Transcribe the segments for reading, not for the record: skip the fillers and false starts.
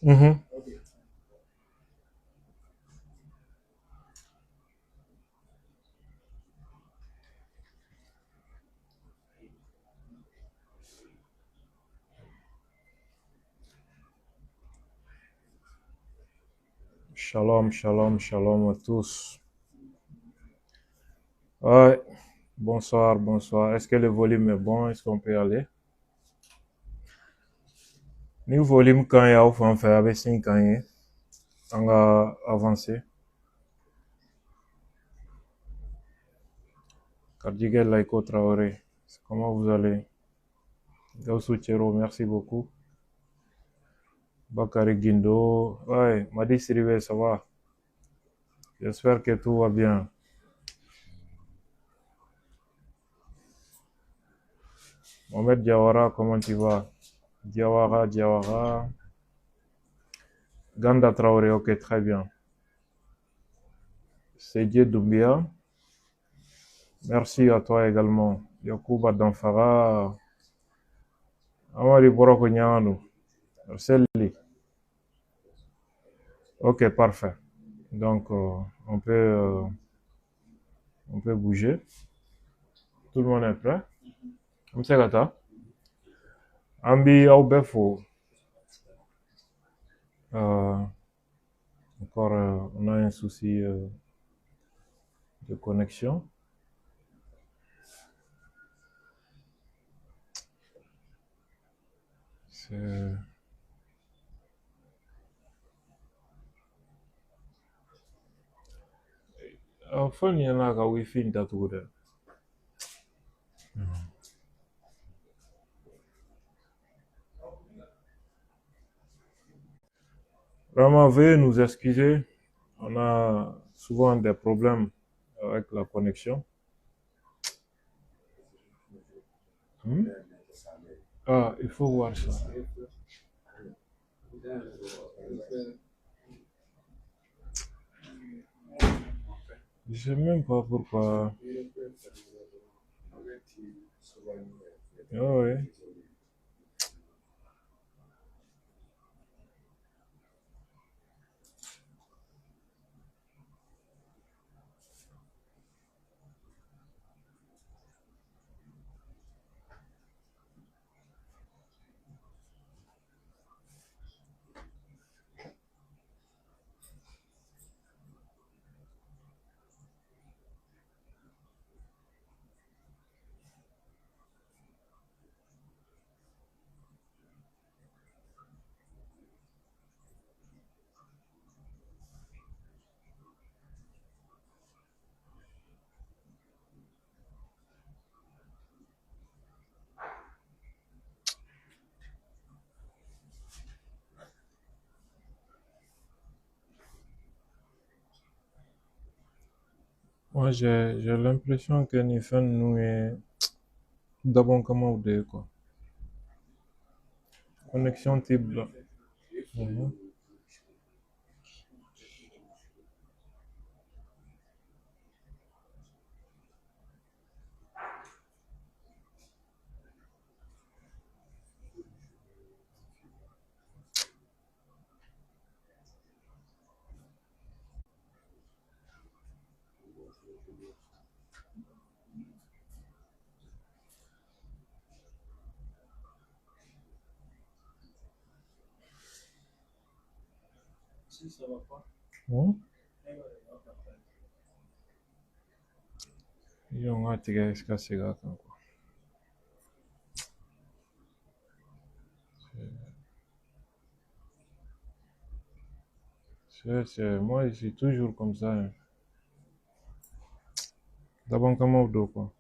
Mhm. Shalom, shalom, shalom à tous. Ouais, bonsoir, bonsoir. Est-ce que le volume est bon? Est-ce qu'on peut y aller? Ni volume quand il y a au fond, fait avec 5 ans, on va avancer. Kardigel Laiko Traoré, comment vous allez? Gaussou Chero, merci beaucoup. Bakari Guindo, ouais, Madi Sirive, ça va? J'espère que tout va bien. Mohamed Diawara, comment tu vas? Diawara, Diawara. Ganda Traoré, ok, très bien. Sedje Doumbia, merci à toi également. Yakuba Danfara, Amari Boroko Nyano, Marceli. Ok, parfait. Donc, on peut bouger. Tout le monde est prêt? Amsegata. Ambi Aubefo. Encore, on a un souci de connexion. C'est... Enfin, il y en a qui Wi-Fi d'Atourde. Vraiment, veuillez nous excuser. On a souvent des problèmes avec la connexion. Hmm? Ah, il faut voir ça. Je sais même pas pourquoi. Ah ouais. Moi, j'ai l'impression que Nifen nous est d'abord comment vous dites quoi. Connexion type là. Mhm. Hmm? Ils ont attiré ce que c'est là, quoi. Moi, c'est toujours comme ça. Hein. D'abord comment vous dites quoi.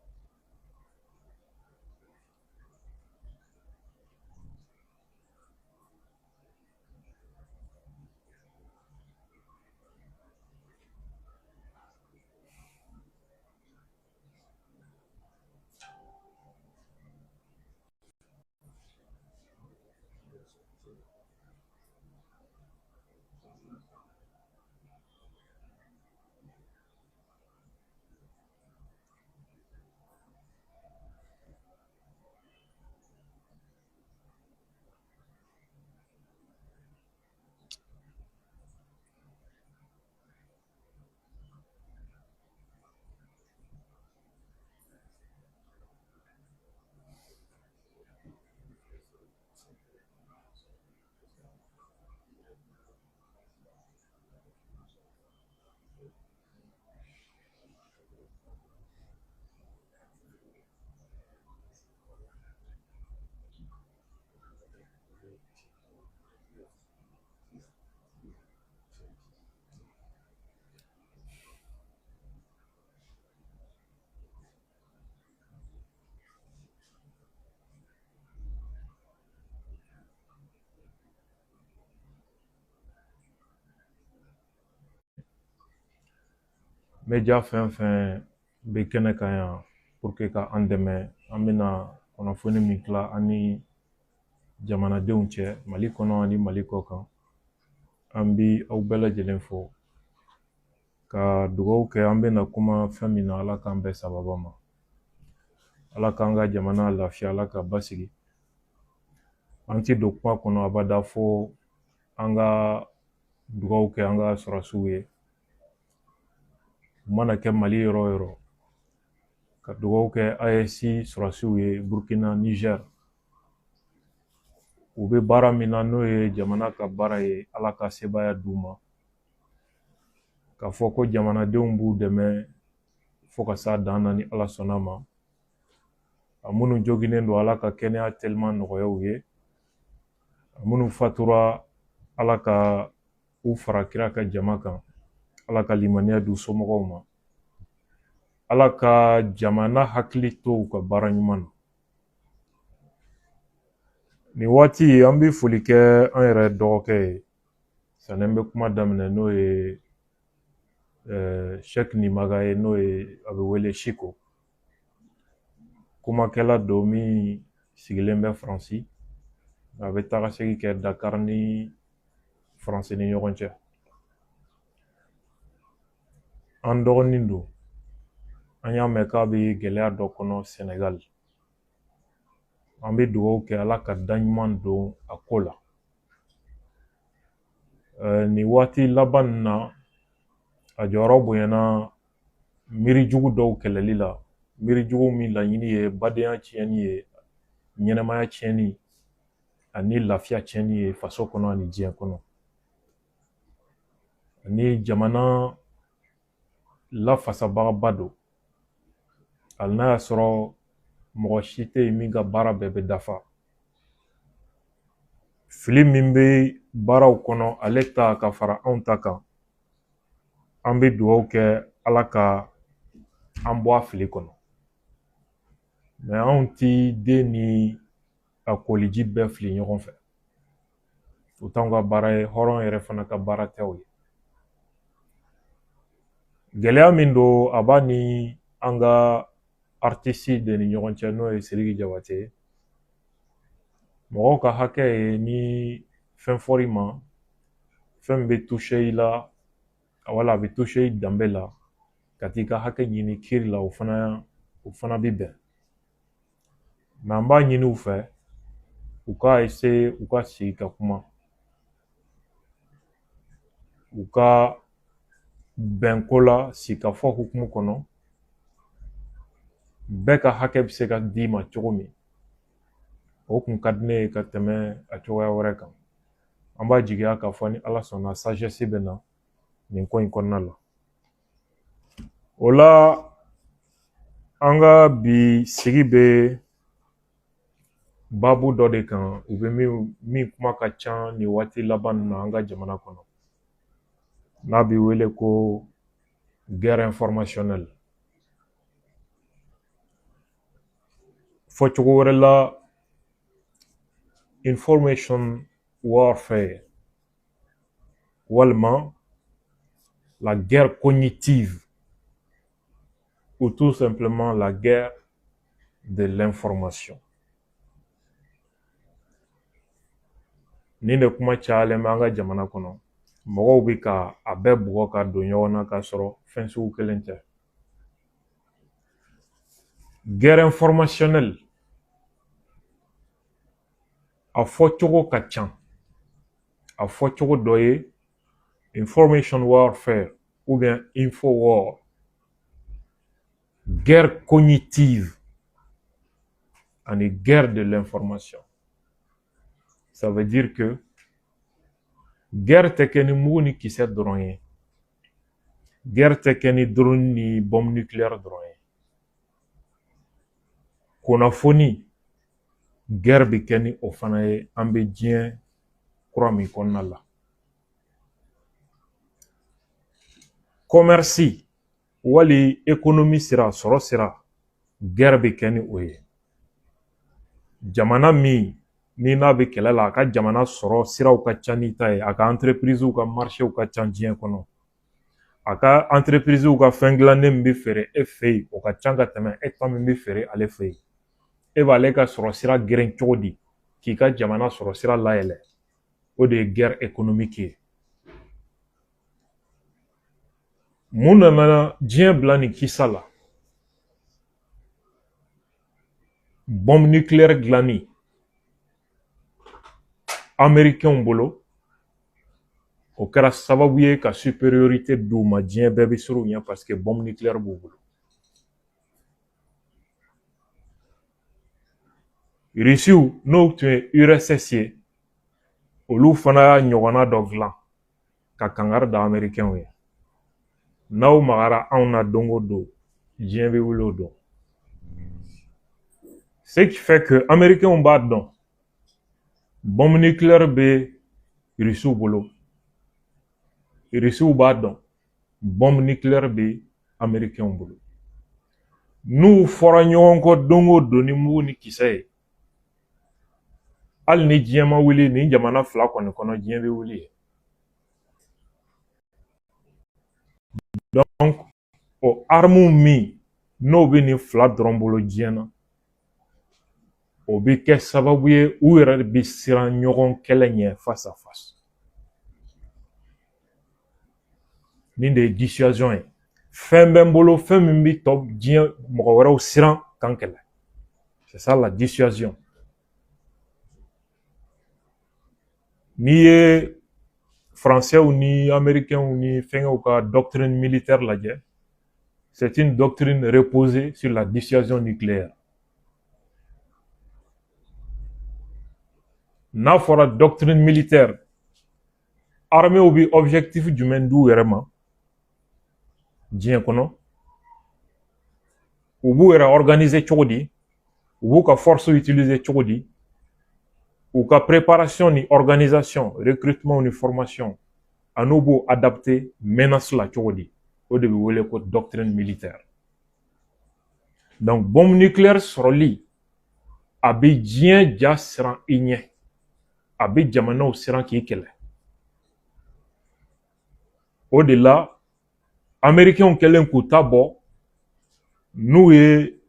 media fɛn fɛn bɛ kɛnɛ kan yan pour que ka an dɛmɛ an bɛna kunnafoni min tila an ni jamanadenw cɛ Mali kɔnɔ ani Mali kɔ kan an bi aw bɛɛ lajɛlen fo ka dugawu kɛ an bɛna kuma fɛn min na Ala k'an bɛɛ sababa ma Ala k'an ka jamana lafiya Ala ka basigi an ti don kuma kɔnɔ abada fo an ka dugawu kɛ an ka sɔrɔsiw ye u mana kɛ Mali yɔrɔ o yɔrɔ ka dugawu kɛ AES sɔrɔsiw ye Burkina Niger u bɛ baara min na n'o ye jamana ka baara ye Ala ka sebaya d'u ma k'a fɔ ko jamanadenw b'u dɛmɛ fo ka s'a dan na ni Ala sɔnna ma a minnu joginnen don Ala ka kɛnɛya teliman nɔgɔya u ye a minnu fatura Ala ka u fara kira ka jama kan Ala ka limaniya d'u somɔgɔw ma Ala ka jamana hakili to u ka baara ɲuman na nin waati an bɛ foli kɛ an yɛrɛ dɔgɔkɛ ye sanni an bɛ kuma daminɛ n'o ye Sheikh Nimaga ye n'o ye a bɛ wele Shiko kumakɛla don min sigilen bɛ Faransi a bɛ taga segin kɛ Dakar ni Faransi ni ɲɔgɔn cɛ an dɔgɔnin don an y'a mɛn k'a bɛ gɛlɛya dɔ kɔnɔ Senegal an bɛ dugawu kɛ Ala ka daɲuman don a ko la nin waati laban nin na a jɔyɔrɔ bonyana miirijugu dɔw kɛlɛli la miirijugu min laɲini ye badenya tiɲɛni ye ɲɛnɛmaya tiɲɛni ani lafiya tiɲɛni ye faso kɔnɔ ani diɲɛ kɔnɔ ani jamana lafasabagaba don hali n'a y'a sɔrɔ mɔgɔ si tɛ yen min ka baara bɛɛ bɛ dafa fili min bɛ baaraw kɔnɔ ale ta ka fara anw ta kan an bɛ dugawu kɛ Ala ka an bɔ a fili kɔnɔ mɛ anw ti den ni a koliji bɛɛ fili ɲɔgɔn fɛ o t'anw ka baara ye hɔrɔn yɛrɛ fana ka baara tɛ o ye gɛlɛya min don a b'a ni an ka artiste de ni ɲɔgɔn cɛ n'o ye Sidiki Jabate ye mɔgɔw ka hakɛ ye ni fɛn fɔr'i ma fɛn min bɛ touché i la wala a bɛ touché i danbe la ka t'i ka hakɛ ɲini kiiri la o fana bɛ bɛn mɛ an b'a ɲini u fɛ u ka essayer u ka sigi ka kuma u ka bɛn ko la sigikafɔ hukumu kɔnɔ bɛɛ ka hakɛ bɛ se ka d'i ma cogo min o kun ka di ne ye ka tɛmɛ a cogoya wɛrɛ kan an b'a jigiya k'a fɔ ni Ala sɔnna sagesse bɛ na nin ko in kɔnɔna la o la an ka bi sigi bɛ baabu dɔ de kan u bɛ min kuma ka ca nin waati laban ninnu na an ka jamana kɔnɔ n'a bɛ wele ko guerre informationnelle fɔ cogo wɛrɛ la information warfare walima la guerre cognitive ou tout simplement la guerre de l'information nin de kuma cayalen bɛ an ka jamana kɔnɔ mɔgɔw bɛ ka a bɛɛ bugɔ ka don ɲɔgɔn na k'a sɔrɔ fɛn sugu kelen tɛ guerre informationnelle a fɔcogo ka ca a fɔcogo dɔ ye information warfare ou bien info war guerre cognitive ani guerre de l'information ça veut dire que guerre tɛ kɛ ni mugu ni kisɛ dɔrɔn ye guerre tɛ kɛ ni drone ni bombe nucléaire dɔrɔn ye kunnafoni guerre bɛ kɛ ni o fana ye an bɛ diɲɛ kura min kɔnɔna la commerce wali économie sira sɔrɔ sira guerre bɛ kɛ ni o ye jamana min ni n'a bɛ kɛlɛ la a ka jamana sɔrɔ siraw ka ca ni ta ye a ka entreprisew ka marchew ka ca diɲɛ kɔnɔ a ka entreprise ou ka fɛn dilannen min bɛ feere e fɛ yen o ka ca ka tɛmɛ e ta min bɛ feere ale fɛ yen e b'ale ka sɔrɔ sira geren cogo di k'i ka jamana sɔrɔ sira layɛlɛ o de ye guerre économique ye mun nana diɲɛ bila nin kisa la bombe nucléaire dilanni américainw bolo o kɛra sababu ye ka supériorité d'u ma diɲɛ bɛɛ bɛ siran u ɲɛ parce que bombe nucléaire b'u bolo Rusiw n'o tun ye URSS ye olu fana y'a ɲɔgɔnna dɔ dilan ka kangari da américainw ye n'aw magara anw na don o don diɲɛ bɛ wuli o don ce qui fait que américainw b'a dɔn bombe nucléaire bɛ Rusiw bolo Rusiw b'a dɔn bombe nucléaire bɛ américainw bolo n'u fɔra ɲɔgɔn kɔ don o don ni mugu ni kisɛ ye hali ni diɲɛ ma wuli ni jamana fila kɔni kɔnɔ diɲɛ bɛ wuli ye donc o armes min n'o bɛ nin fila dɔrɔn bolo diɲɛ na o bɛ kɛ sababu ye u yɛrɛ bɛ siran ɲɔgɔn kɛlɛ ɲɛ face à face nin de ye dissuasion ye fɛn bɛ n bolo fɛn min bɛ tɔ diɲɛ mɔgɔ wɛrɛw siran kan kɛlɛ c'est ça la dissuasion n'i ye français ni américains ni fɛnkɛw ka doctrine militaire lajɛ c'est une doctrine reposée sur la dissuasion nucléaire n'a fɔra doctrine militaire armée bɛ objectif jumɛn d'u yɛrɛ ma diɲɛ kɔnɔ u b'u yɛrɛ organiser cogo di u b'u ka force utiliser cogo di u ka préparation ni organisation recrutement ni formation a n'u b'u adapter menace la cogo di o de bɛ wele ko doctrine militaire donc bombe nucléaire sɔrɔli a bɛ diɲɛ ja siran i ɲɛ a bɛ jamanaw siran k'i kɛlɛ o de la américainw kɛlen k'u ta bɔ n'u ye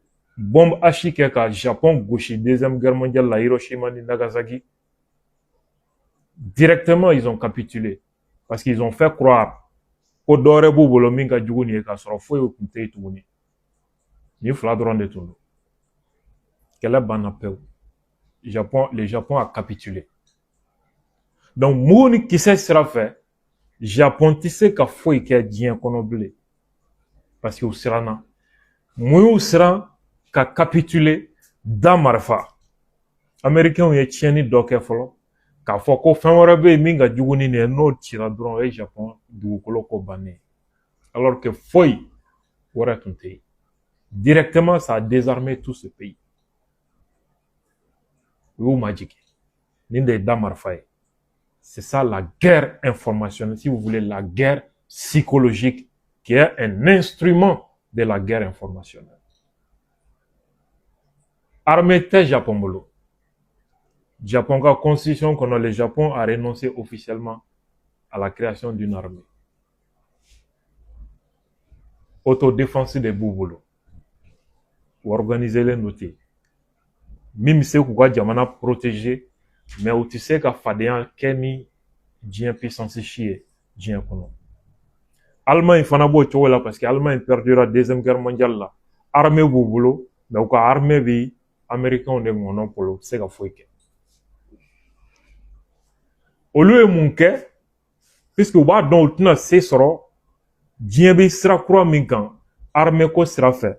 bombe H kɛ ka Japon gosi deuxième guerre mondiale la Hiroshima ni Nagasaki directement ils ont capitulé parce qu'ils ont fait croire ko dɔ wɛrɛ b'u bolo min ka jugu nin ye k'a sɔrɔ foyi tun tɛ yen tuguni nin fila dɔrɔn de tun don kɛlɛ banna pewu le Japon a capitulé donc mugu ni kisɛ sira fɛ Japon tɛ se ka foyi kɛ diɲɛ kɔnɔ bilen parce que u siranna mun y'u siran ka capituler da marifa américainw ye tiɲɛni dɔ kɛ fɔlɔ k'a fɔ ko fɛn wɛrɛ bɛ yen min ka jugu ni nin ye n'o cira dɔrɔn o ye Japon dugukolo ko bannen alors que foyi wɛrɛ tun tɛ yen directement ça a désarmé tout ce pays u y'u majigin nin de ye da marifa ye c'est ça la guerre informationnelle si vous voulez la guerre psychologique qui est un instrument de la guerre informationnelle armée tɛ Japon bolo Japon ka constitution kɔnɔ le Japon a renoncé officiellement à la création d'une armée autodéfense de b'u bolo u organiselen don ten min bɛ se k'u ka jamana protéger mais u tɛ se ka fadenya kɛ ni diɲɛ puissance si ye diɲɛ kɔnɔ Allemagne fana b'o cogo la parce que Allemagne perdura deuxième guerre mondiale la armée b'u bolo mais u ka armée bɛ américainw de ŋɔnɔ bolo u tɛ se ka foyi kɛ olu ye mun kɛ puisque u b'a dɔn u tɛna se sɔrɔ diɲɛ bɛ sira kura min kan armée ko sira fɛ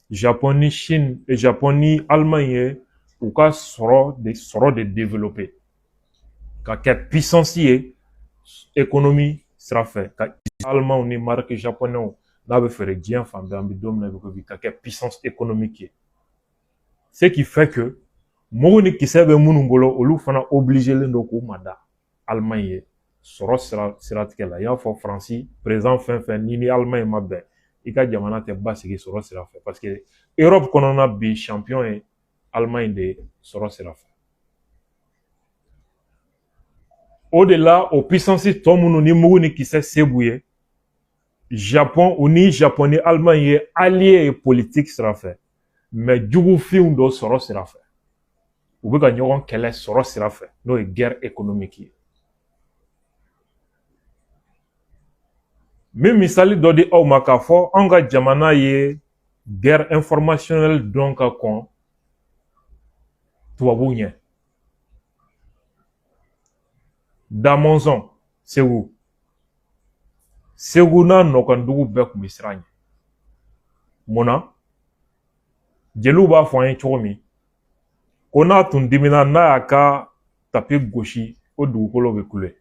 Japon ni Chine Japon ni Allemagne ye u ka sɔrɔ de développer ka kɛ puissance ye économie sira fɛ ka Allemagne ni marque japonais n'a bɛ feere diɲɛ fan bɛɛ an bɛ don min na i ko bi ka kɛ puissance économique ye ce qui fait que mugu ni kisɛ bɛ minnu bolo olu fana obligelen don k'u mada Allemagne ye sɔrɔ siratigɛ la i y'a fɔ Faransi président fɛn fɛn ni Allemagne ma bɛn i ka jamana tɛ basigi sɔrɔ sira fɛ parce que Europe kɔnɔna bi champion ye Allemagne de sɔrɔ sira fɛ o de la o puissance tɔ minnu ni mugu ni kisɛ se b'u ye Japon ou ni Japonais Allemagne ye allié et politique sera fait mais jugu fiw do sɔrɔ sira fɛ u bɛ ka ɲɔgɔn kɛlɛ sɔrɔ sira fɛ n'o ye guerre économique ye min misali dɔ di aw ma k'a fɔ anw ka jamana ye guerre informationnelle dɔn ka kɔn tubabuw ɲɛ Damɔzɔn Segu n'a nɔkandugu bɛɛ tun bɛ siran ɲɛ mun na jeliw b'a fɔ an ye cogo min ko n'a tun dimina n'a y'a ka tapi gosi o dugukolo bɛ kule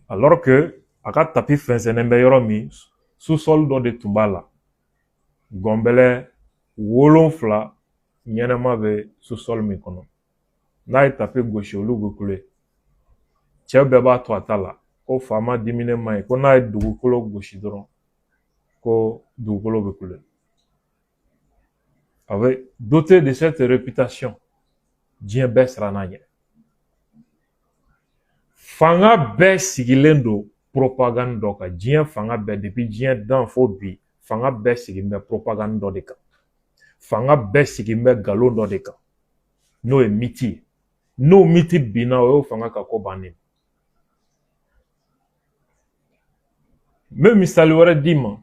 alors que a ka tapi fɛnsɛnnen bɛ yɔrɔ min sous-sol dɔ de tun b'a la gɔnbɛlɛ 7 ɲɛnɛma bɛ sous-sol min kɔnɔ n'a ye tapi gosi olu bɛ kule cɛ bɛɛ b'a to a ta la ko faama diminen ma ye ko n'a ye dugukolo gosi dɔrɔn ko dugukolo bɛ kule avec doté de cette réputation diɲɛ bɛɛ siranna ɲɛ fanga bɛɛ sigilen don propagande dɔ kan diɲɛ fanga bɛɛ depuis diɲɛ dan fo bi fanga bɛɛ sigilen bɛ propagande dɔ de kan fanga bɛɛ sigilen bɛ nkalon dɔ de kan n'o ye miti ye n'o miti binna o y'o fanga ka ko bannen n bɛ misali wɛrɛ d'i ma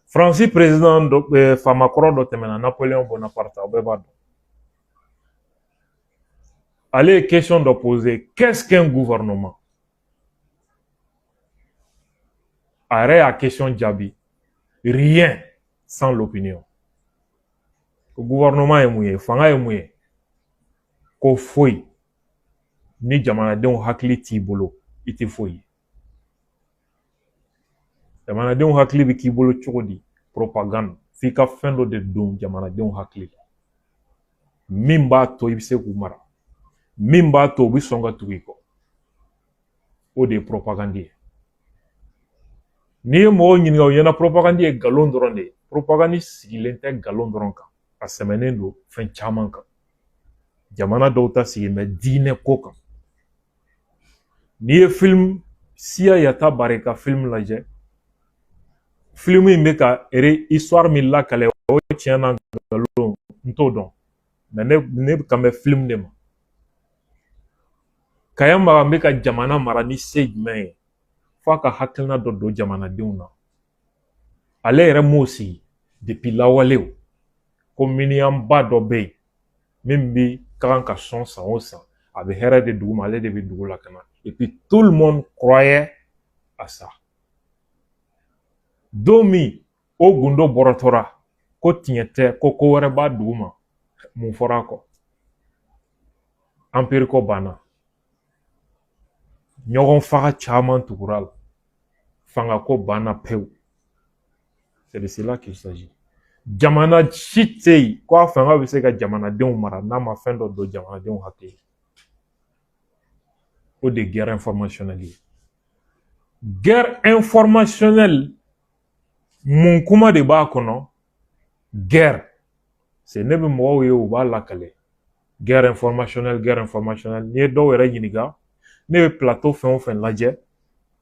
Faransi président dɔ faamakɔrɔ dɔ tɛmɛna Napoléon Bonaparte aw bɛɛ b'a dɔn ale ye question dɔ poser qu'est-ce qu'un gouvernement a yɛrɛ y'a question jaabi rien sans l'opinion ko gouvernement ye mun ye fanga ye mun ye ko foyi ni jamanadenw hakili t'i bolo i tɛ foyi ye jamanadenw hakili bɛ k'i bolo cogo di propagande f'i ka fɛn dɔ de don jamanadenw hakili la min b'a to i bɛ se k'u mara min b'a to u bɛ sɔn ka tugu i kɔ o de ye propagande ye n'i ye mɔgɔw ɲininka u ɲɛna propagande ye nkalon dɔrɔn de ye propagande sigilen tɛ nkalon dɔrɔn kan a sɛmɛnen don fɛn caman kan jamana dɔw ta sigilen bɛ diinɛ ko kan n'i ye film Siya Yata Bare ka film lajɛ film in bɛ ka histoire min lakale o tiɲɛ na nkalon n t'o dɔn mais ne kan bɛ film de ma Kayama bɛ ka jamana mara ni se jumɛn ye f'a ka hakilina dɔ don jamanadenw na ale yɛrɛ m'o sigi depuis lawalew ko miniyamba dɔ bɛ yen min bɛ ka kan ka sɔn san o san a bɛ hɛrɛ de dugu ma ale de bɛ dugu la ka na et puis tout le monde croyait à ça don min o gundo bɔrɔtɔra ko tiɲɛ tɛ ko ko wɛrɛ b'a dugu ma mun fɔra a kɔ empire ko banna ɲɔgɔn faga caman tugura la fanga ko banna pewu c'est de cela qu'il s'agit jamana si tɛ yen ko a fanga bɛ se ka jamanadenw mara n'a ma fɛn dɔ don jamanadenw hakili o de guerre informationnelle ye guerre informationnelle mun kuma de b'a kɔnɔ guerre c'est ne bɛ mɔgɔw ye u b'a lakale guerre informationnelle n'i ye dɔw yɛrɛ ɲininka ne bɛ plateau fɛn o fɛn lajɛ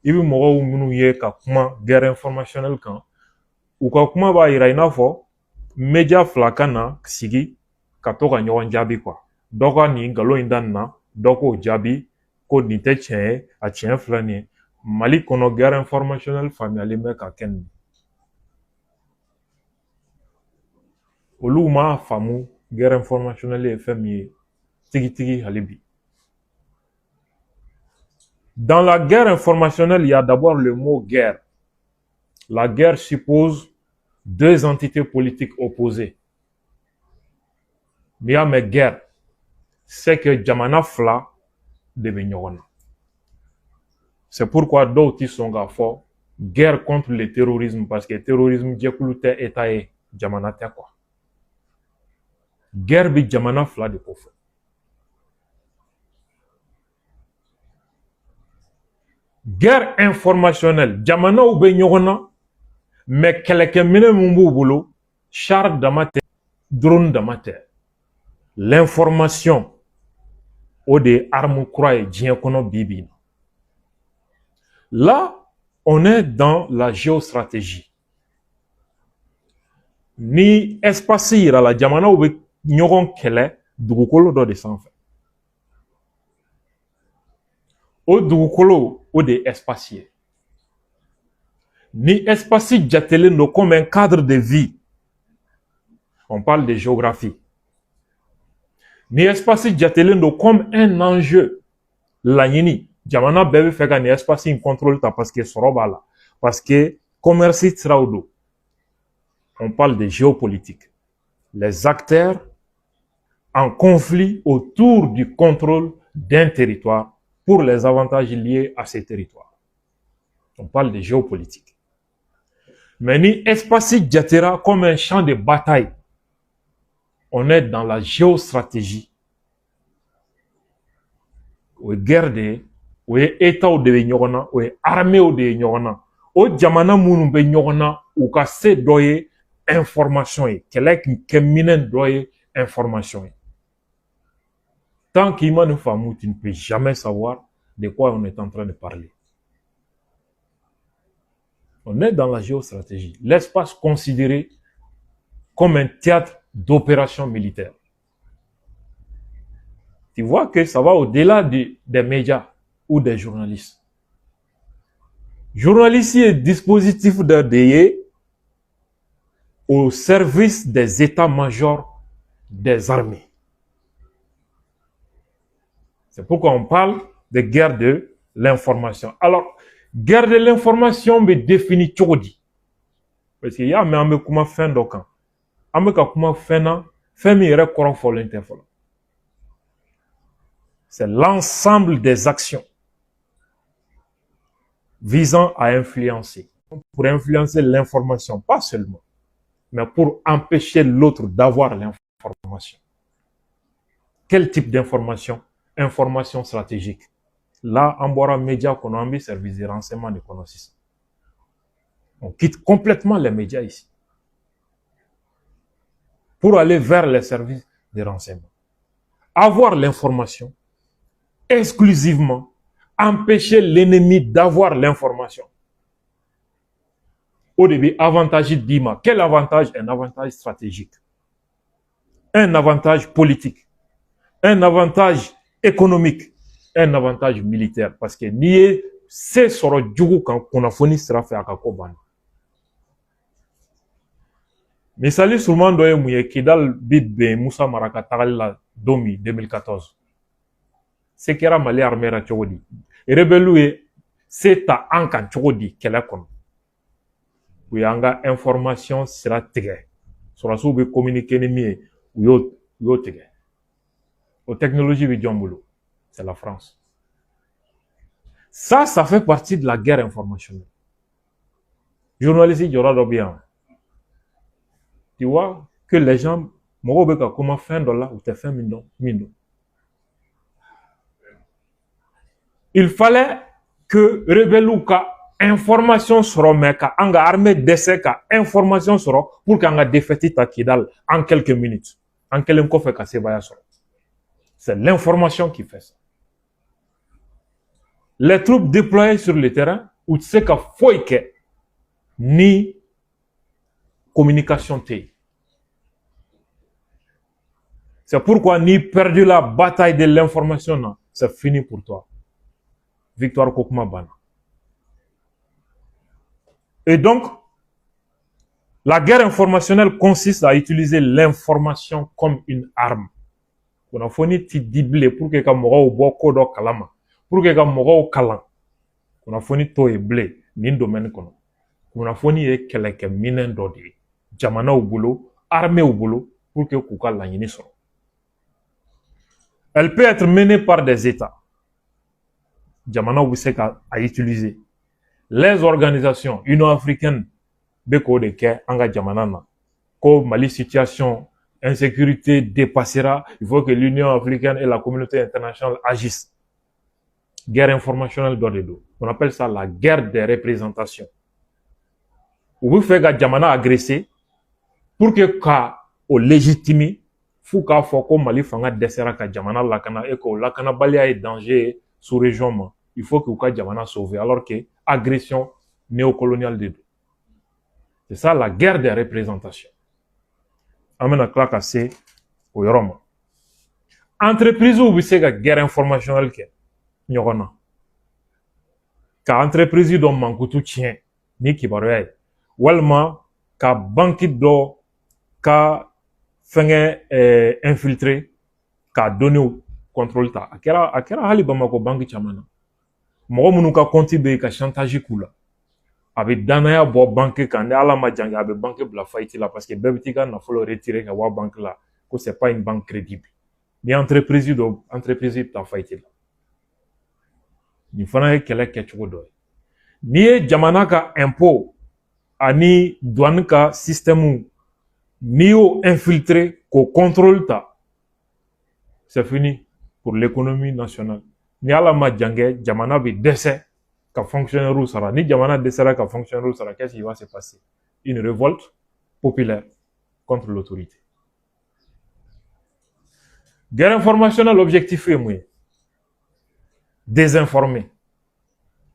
i bɛ mɔgɔw minnu ye ka kuma guerre informationnelle kan u ka kuma b'a yira i n'a fɔ média fila ka na sigi ka to ka ɲɔgɔn jaabi quoi dɔ ka nin nkalon in da nin na dɔ k'o jaabi ko nin tɛ tiɲɛ ye a tiɲɛ filɛ nin ye Mali kɔnɔ guerre informationnelle faamuyalen bɛ ka kɛ nin olu m'a faamu guerre informationnelle ye fɛn min ye tigitigi hali bi dans la guerre informationnelle il y a d'abord le mot guerre la guerre suppose deux entités politiques opposées n'i y'a mɛn guerre c'est que jamana fila de bɛ ɲɔgɔn na c'est pourquoi dɔw tɛ sɔn k'a fɔ guerre contre le terrorisme parce que terrorisme jɛkulu tɛ état ye jamana tɛ quoi guerre bɛ jamana fila de kɔfɛ guerre informationnelle jamanaw bɛ ɲɔgɔn na mais kɛlɛkɛminɛ min b'u bolo char dama tɛ drone dama tɛ l'information o de ye arme kura ye diɲɛ kɔnɔ bi bi in na là On est dans la géostratégie. Ni espace yira la jamana ou be ɲɔgɔn kɛlɛ dugukolo dɔ de sanfɛ. O dugukolo o de espace ye. Ni espace jatelen do comme un cadre de vie. On parle de géographie. Ni espace jatelen do comme un enjeu. Laɲini jamana bɛɛ bɛ fɛ ka ni espace in contrôle ta parce que sɔrɔ b'a la. Parce que commerce siraw do. On parle de géopolitique. Les acteurs en conflit autour du contrôle d'un territoire pour les avantages liés à ces territoires. On parle de géopolitique. Mais ni espace jatera comme un champ de bataille. On est dans la géostratégie. O guerre de, o état de ɲɔgɔn o armée de ɲɔgɔn o jamana minnu bɛ ɲɔgɔn u ka se dɔ ye information ye kɛlɛ kɛ minɛn dɔ ye information ye. Tant qu'il m'a une femme, tu ne peux jamais savoir de quoi on est en train de parler. On est dans la géostratégie. L'espace considéré comme un théâtre d'opération militaire. Tu vois que ça va au-delà des médias ou des journalistes. Journalistes est dispositif d'ADE au service des états-majors des armées. C'est pourquoi on parle de guerre de l'information. Alors, guerre de l'information me définit tchodi. Parce qu'il y a même comment fin d'aucun. Comment fin c'est l'ensemble des actions visant à influencer. Pour influencer l'information, pas seulement, mais pour empêcher l'autre d'avoir l'information. Quel type d'information? Information stratégique. Là, on boit un média qu'on a envie de service de renseignement de connaissances. On quitte complètement les médias ici pour aller vers les services de renseignement. Avoir l'information exclusivement, empêcher l'ennemi d'avoir l'information. Au début, avantage d'IMA. Quel avantage? Un avantage stratégique. Un avantage politique. Un avantage économique. Un avantage militaire. Parce que ni c'est sur le jour quand on a fini sera fait à Kakoban. Mais salut sur le monde de Kidal Bidbe Moussa Maraka Tarala Domi 2014. C'est qu'il y a Mali armée à Tchogodi. Rebellou c'est à Anka Tchogodi qu'elle a connu. Où il y a information sera tigre. Sur la soube communiquer ni ou yo tigre. Aux technologies de Djambolo. C'est la France. Ça fait partie de la guerre informationnelle. Journaliste, il y aura bien. Tu vois que les gens, comment faire $, ou te faire $. Il fallait que Rebelouka information sera mais qu'anga armée d'essai ka information sera pour qu'anga défaite ta Kidal en quelques minutes. En quelques minutes, c'est l'information qui fait ça. Les troupes déployées sur le terrain, où tu sais qu'il faut que ni communication t'es. C'est pourquoi ni perdu la bataille de l'information, c'est fini pour toi. Victoire Kokuma Bana. Et donc, la guerre informationnelle consiste à utiliser l'information comme une arme. On a fourni ti diblé pour que Kamoro boko do kalama. Pour que Kamoro kalan. On a fourni to et blé, ni domaine kono. On a fourni e keleke minen dodi. Jamana au boulot, armée au boulot, pour que Kuka l'anyini soit. Elle peut être menée par des États. Jamana Oubisek a utilisé. Les organisations Union africaine, Beko de Ke, Anga Jamanana, comme Mali situation, insécurité dépassera, il faut que l'Union africaine et la communauté internationale agissent. Guerre informationnelle d'or de dos. On appelle ça la guerre des représentations. Où vous faites Jamana agresser, pour que au légitime, Fouka Foko Mali Fanga Dessera ka Jamana Lakana et que Lakana Balia est danger sous région. Il faut que Uka Jamana sauve. Alors que agression néocolonial de deux. C'est ça la guerre des représentations. Amena klaka se o yoroma. Entreprise ou bise ka guerre informationnelle ke nyogona. Ka entreprise do mankutu tien ni kibaroya. Walma ka banki do ka fenge infiltré ka donné au contrôle ta. Akera hali Bamako banki chamana. Mɔgɔ minnu ka compte bɛ ka chantage k'u la a bɛ danaya bɔ banque kan ni ala ma jan a bɛ banque bila faillite la parce que bɛɛ bɛ t'i ka nafolo retirer ka bɔ banque la ko c'est pas une banque crédible ni entreprise dɔ entreprise bɛ taa faillite la nin fana ye kɛlɛ kɛcogo dɔ ye n'i ye jamana ka impôt ani douane ka système n'i y'o infiltrer k'o contrôle ta c'est fini pour l'économie nationale. Ni ala ma jange jamana bi dɛsɛ ka fonctionnaire sara ni jamana dɛsɛra ka fonctionnaire sara qu'est-ce qui va se passer? Une révolte populaire contre l'autorité. Guerre informationnelle l'objectif est moi désinformer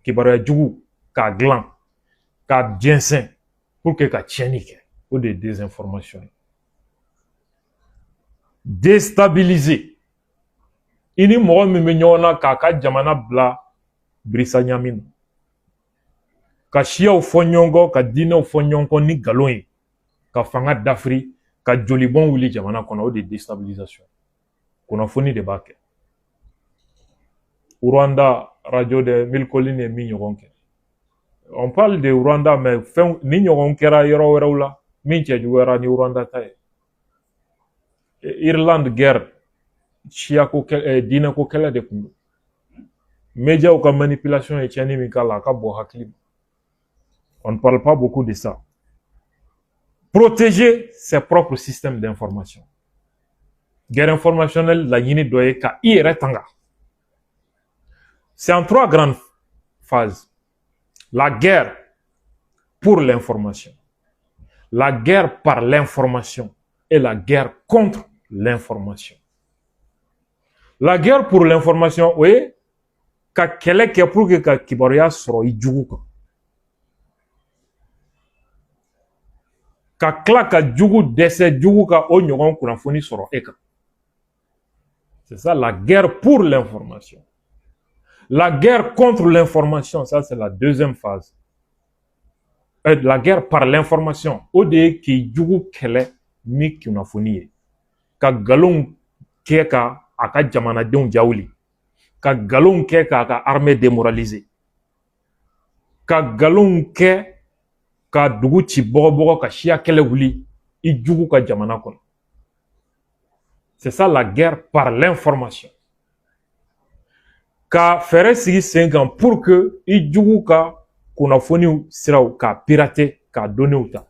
kibaruya jugu ka glan ka jɛnsɛn pour que ka tiɲɛni kɛ o de désinformation déstabiliser ini mɔgɔ min bɛ ɲɔgɔn na k'a ka jamana bila birisa ɲami na ka siyaw fɔ ɲɔgɔn kɔ ka diinɛw fɔ ɲɔgɔn kɔ ni nkalon ye ka fanga dafiri ka jolibɔn wuli jamana kɔnɔ o de déstabilisation kunnafoni de b'a kɛ Rwanda radio de Milkolin ye min ɲɔgɔn kɛ on parle de Rwanda mais fɛn ni ɲɔgɔn kɛra yɔrɔ wɛrɛw la min cɛ juguyara ni Rwanda ta ye Irlande guerre Chia ko diinɛ ko kɛlɛ de kun don médiaw ka manipulation ye tiɲɛni min k'a la a ka bɔ hakili ma on ne parle pas beaucoup de ça protéger ses propres systèmes d'information guerre informationnelle laɲini dɔ ye ka i yɛrɛ tanga c'est en 3 grandes phases la guerre pour l'information la guerre par l'information et la guerre contre l'information. La guerre pour l'information, oui, ka kɛlɛ kɛ pour que ka kibaruya sɔrɔ i jugu kan. Ka tila ka jugu dɛsɛ jugu ka o ɲɔgɔn kunnafoni sɔrɔ e kan. C'est ça la guerre pour l'information. La guerre contre l'information, ça c'est la deuxième phase. La guerre par l'information, o de ye k'i jugu kɛlɛ ni kunnafoni ye. Ka nkalon kɛ ka a ka jamanadenw jawuli ka nkalon kɛ k'a ka armée démoraliser ka nkalon kɛ ka dugu ci bɔgɔbɔgɔ ka siya kɛlɛ wuli i jugu ka jamana kɔnɔ. C'est ça la guerre par l'information. Ka fɛrɛ sigi sen kan pour que i jugu ka kunnafoniw siraw ka pirater ka données ta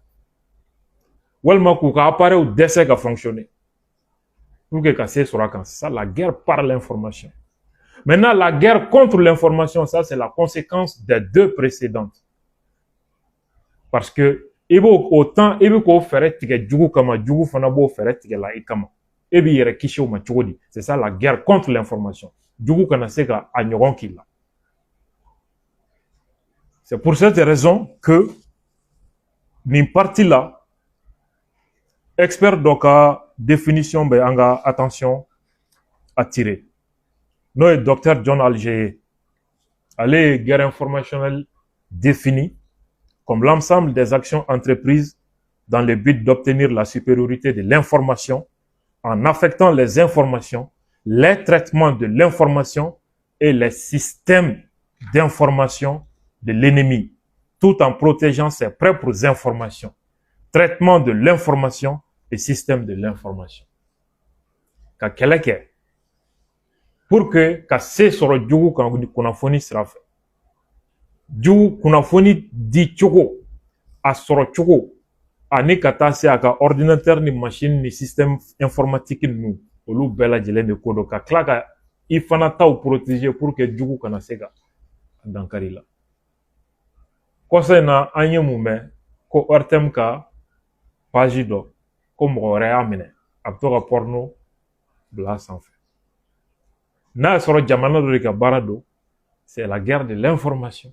walima k'u ka appareil dɛsɛ ka fonctionner pour que c'est ça la guerre par l'information. Maintenant la guerre contre l'information, ça c'est la conséquence des deux précédentes. Parce que il faut autant il faut qu'on ferait tigɛ jugu kama jugu fana b'o fɛrɛ tigɛ la i kama e b'i yɛrɛ kisi o ma cogo di. C'est ça la guerre contre l'information. Jugu kana se ka a ɲɔgɔn k'i la. C'est pour cette raison que nin partie là expert dɔ ka définition bɛ an ka attention attiré. N'o ye docteur John Alger ale ye guerre informationnelle définie comme l'ensemble des actions entreprises dans le but d'obtenir la supériorité de l'information en affectant les informations, les traitements de l'information et les systèmes d'information de l'ennemi, tout en protégeant ses propres informations. Traitement de l'information et système de l'information. Ka kɛlɛ kɛ pour que ka se sɔrɔ jugu kan kunnafoni sira fɛ. Jugu kunnafoni di cogo, a sɔrɔ cogo, ani ka taa se a ka ordinateur ni machine ni système informatique ninnu olu bɛɛ lajɛlen de ko dɔn ka tila ka i fana taw protéger pour que jugu kana se ka dankari la. Kɔsa in na an ye mun mɛn ko RTM ka page dɔ ko mɔgɔ wɛrɛ y'a minɛ a bɛ to ka porno bila a sanfɛ. N'a y'a sɔrɔ jamana dɔ de ka baara don, c'est la guerre de l'information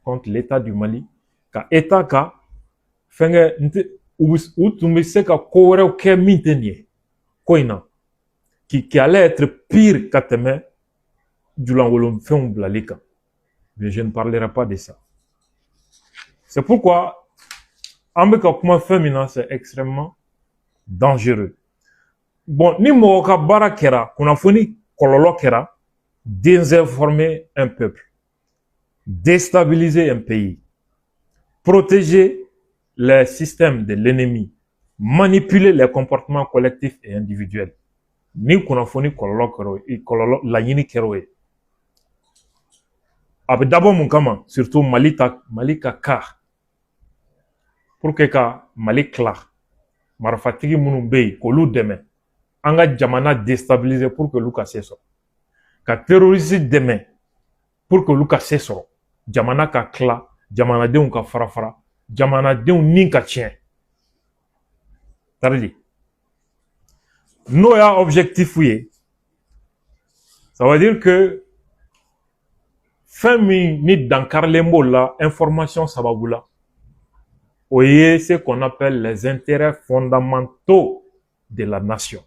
contre l'État du Mali, ka État ka fenge ou tumbe se ka ko wɛrɛw kɛ min tɛ nin ye ko in na qui allait être pire ka tɛmɛ julankolonfɛnw bilali kan. Mais je ne parlerai pas de ça. C'est pourquoi en bɛ ka kuma fɛn min na c'est extrêmement dangereux. Bon, ni mɔgɔ ka baara kɛra kunnafoni kɔlɔlɔ kɛra désinformer un peuple, déstabiliser un pays, protéger les systèmes de l'ennemi, manipuler les comportements collectifs et individuels. Ni kunnafoni kɔlɔlɔ kɛra kɔlɔlɔ laɲini kɛra o ye. A bɛ dabɔ mun kama surtout Mali ka cas pour que ka Mali tila marifatigi minnu bɛ yen k'olu dɛmɛ an ka jamana déstabiliser pour que olu ka se sɔrɔ ka terroriste dɛmɛ pour que olu ka se sɔrɔ jamana ka tila jamanadenw ka fara fara jamanadenw ni ka tiɲɛ taridi n'o y'a objectif ye ça veut dire que fɛn min ni dankarilen b'o la information sababu la o ye ce qu'on appelle les intérêts fondamentaux de la nation.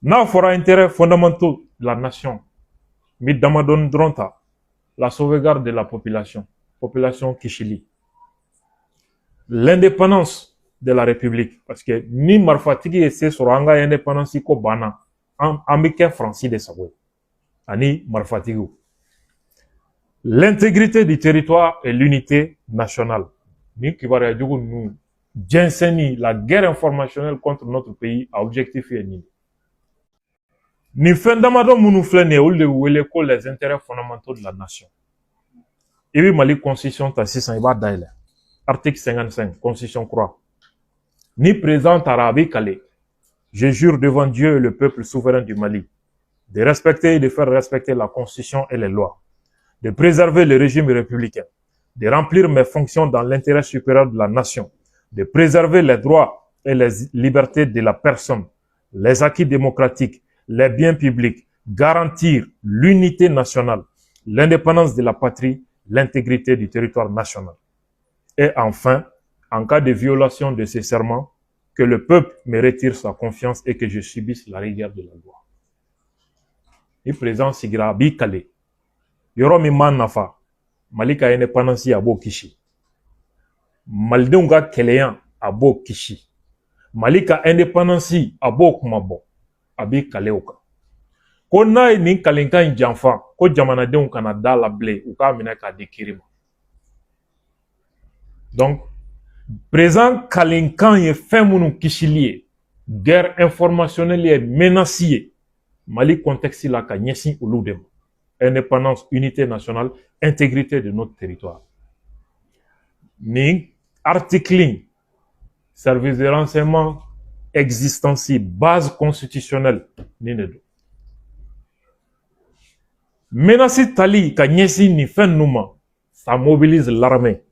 N'a fɔra intérêts fondamentaux de la nation mi damadɔni dɔrɔn ta la sauvegarde de la population kishili, l'indépendance de la République parce que ni marifatigi ye se sɔrɔ an ka indépendance ko banna an bɛ kɛ Faransi de sago ye ani marifatigiw. L'intégrité du territoire et l'unité nationale. Ni kibaruya jugu ninnu jɛnsɛnni la guerre informationnelle contre notre pays a objectif ye nin. Ni fɛn damadɔ minnu filɛ nin ye olu de wele ko les intérêts fondamentaux de la nation. I bɛ Mali constitution ta sisan i b'a dayɛlɛ. Article 55 constitution kura. Ni président taara a bɛ kale. Je jure devant Dieu et le peuple souverain du Mali de respecter et de faire respecter la constitution et les lois, de préserver le régime républicain, de remplir mes fonctions dans l'intérêt supérieur de la nation, de préserver les droits et les libertés de la personne, les acquis démocratiques, les biens publics, garantir l'unité nationale, l'indépendance de la patrie, l'intégrité du territoire national. Et enfin, en cas de violation de ces serments, que le peuple me retire sa confiance et que je subisse la rigueur de la loi. Le président sigira bi kale. Yoro mi man nafa. Mali ka indépendance a bo kishi. Malidenw ka kɛlɛyan a bo kishi. Mali ka indépendance a bo kuma bɔ. A bi kale o kan. Ko n'a ye nin kalenkan in janfa, ko jamanadenw kana da la bilen, u k'a minɛ k'a di kiri ma. Donc, président kalenkan ye fɛn minnu kisili ye, guerre informationnelle ye menace ye, Mali contexte la ka ɲɛsin olu de ma. Indépendance, unité nationale, intégrité de notre territoire. Ni article service de renseignement existentiel, base constitutionnelle, ni ne do. Menace tali ka ɲɛsin ni fɛn ninnu ma, ça mobilise l'armée,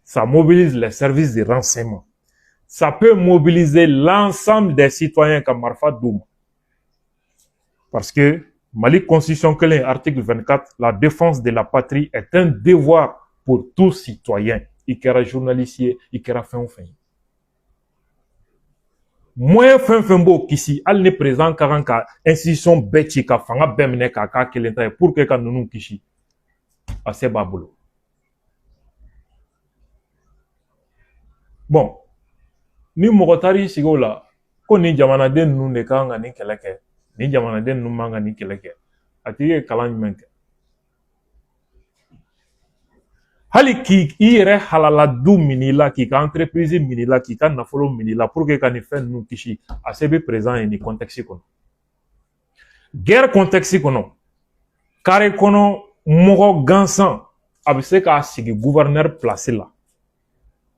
ça mobilise les services de renseignement, ça peut mobiliser l'ensemble des citoyens comme marifa d'où. Parce que Mali Constitution kelen article 24, la défense de la patrie est un devoir pour tout citoyen. I kɛra journaliste ye, i kɛra fɛn o fɛn ye. Moyen fɛn fɛn b'o kisi, hali ni président ka kan ka institution bɛɛ ci ka fanga bɛɛ minɛ k'a k'a kelen ta ye pour que ka ninnu kisi, a se b'a bolo. Bon, ni mɔgɔ taar'i sigi o la, ko ni jamanaden ninnu de kan ka nin kɛlɛ kɛ, ni jamanaden ninnu man ka nin kɛlɛ kɛ, a tigi ye kalan jumɛn kɛ? Hali k'i yɛrɛ halaladu minɛ i la, k'i ka entreprise minɛ i la, k'i ka nafolo minɛ i la pour que ka nin fɛn ninnu kisi, a se bɛ président ye nin contexte kɔnɔ. Guerre contexte kɔnɔ, carré kɔnɔ mɔgɔ gansan a bɛ se k'a sigi gouverneur place la.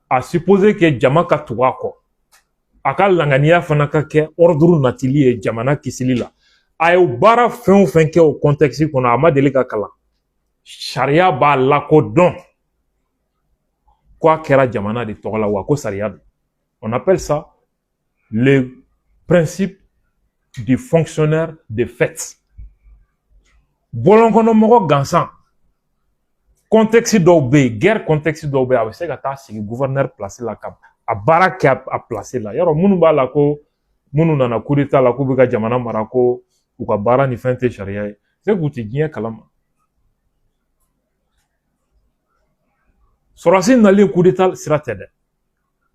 A supposé que jama ka tugu a kɔ. A ka langaniya fana ka kɛ ordre natili ye jamana kisili la. A ye baara fɛn o fɛn kɛ o contexte kɔnɔ a ma deli ka kalan. Sariya b'a lakodɔn. Ko a kɛra jamana de tɔgɔ la wa ko sariya don. On appelle ça le principe du fonctionnaire de fait. Bɔlɔnkɔnɔ mɔgɔ gansan contexte dɔw bɛ yen guerre contexte dɔw bɛ yen a bɛ se ka taa sigi gouverneur place la ka a baara kɛ a place la yɔrɔ minnu b'a la ko minnu nana coup d'état la k'u bɛ ka jamana mara ko u ka baara ni fɛn tɛ sariya ye c'est k'u tɛ diɲɛ kalama sɔrɔdasi nalen coup d'état sira tɛ dɛ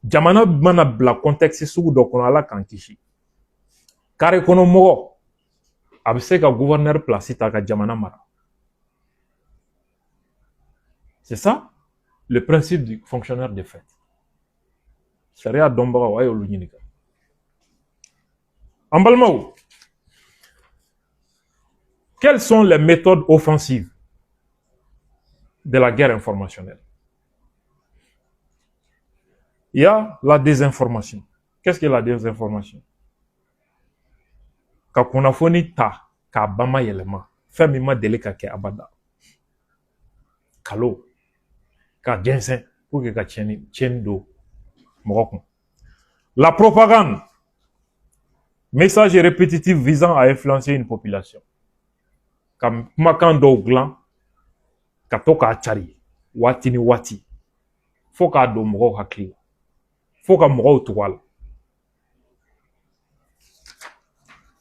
jamana mana bila contexte sugu dɔ kɔnɔ ala k'an kisi carré kɔnɔ mɔgɔ a bɛ se ka gouverneur place ta ka jamana mara. C'est ça le principe du fonctionnaire de fait. Sariya dɔnbagaw a y'olu ɲininka. En balimaw, quelles sont les méthodes offensives de la guerre informationnelle? Il y a la désinformation. Qu'est-ce que la désinformation? Ka kunnafoni ta k'a bama yɛlɛma fɛn min ma deli ka kɛ abada. Kalo ka jɛnsɛn pour que ka tiɲɛni don mɔgɔ kun. La propagande, message répétitif visant à influencer une population. Ka kumakan dɔw dilan ka to k'a cari waati ni waati fo k'a don mɔgɔw hakili la fo ka mɔgɔw tugu a la.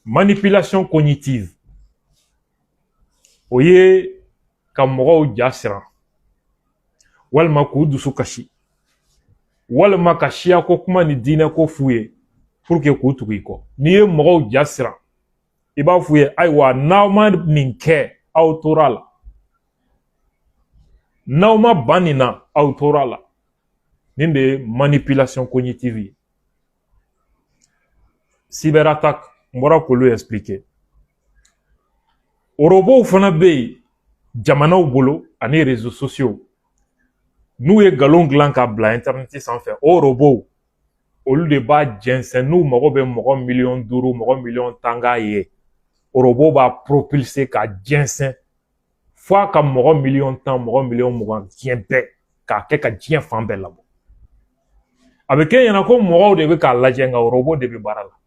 Manipulation cognitive o ye ka mɔgɔw ja siran walima k'u dusu kasi walima ka siya ko kuma ni diinɛ ko f'u ye pour que k'u tugu i kɔ n'i ye mɔgɔw ja siran i b'a f'u ye ayiwa n'aw ma nin kɛ aw tora la n'aw ma ban nin na aw tora la nin de ye manipulation cognitive ye. Cyberattaque n bɔra k'olu expliquer. Orobow fana bɛ yen jamanaw bolo ani réseaux sociaux n'u ye nkalon dilan ka bila internet sanfɛ o orobow olu de b'a jɛnsɛn n'u mago bɛ mɔgɔ miliyɔn 5 mɔgɔ miliyɔn 10 k'a ye orobow b'a propulser ka jɛnsɛn fo a ka mɔgɔ miliyɔn 10 mɔgɔ miliyɔn 20 diɲɛ bɛɛ k'a kɛ ka diɲɛ fan bɛɛ labɔ. A bɛ kɛ ɲɛna ko mɔgɔw de bɛ k'a lajɛ nka orobow de bɛ baara la.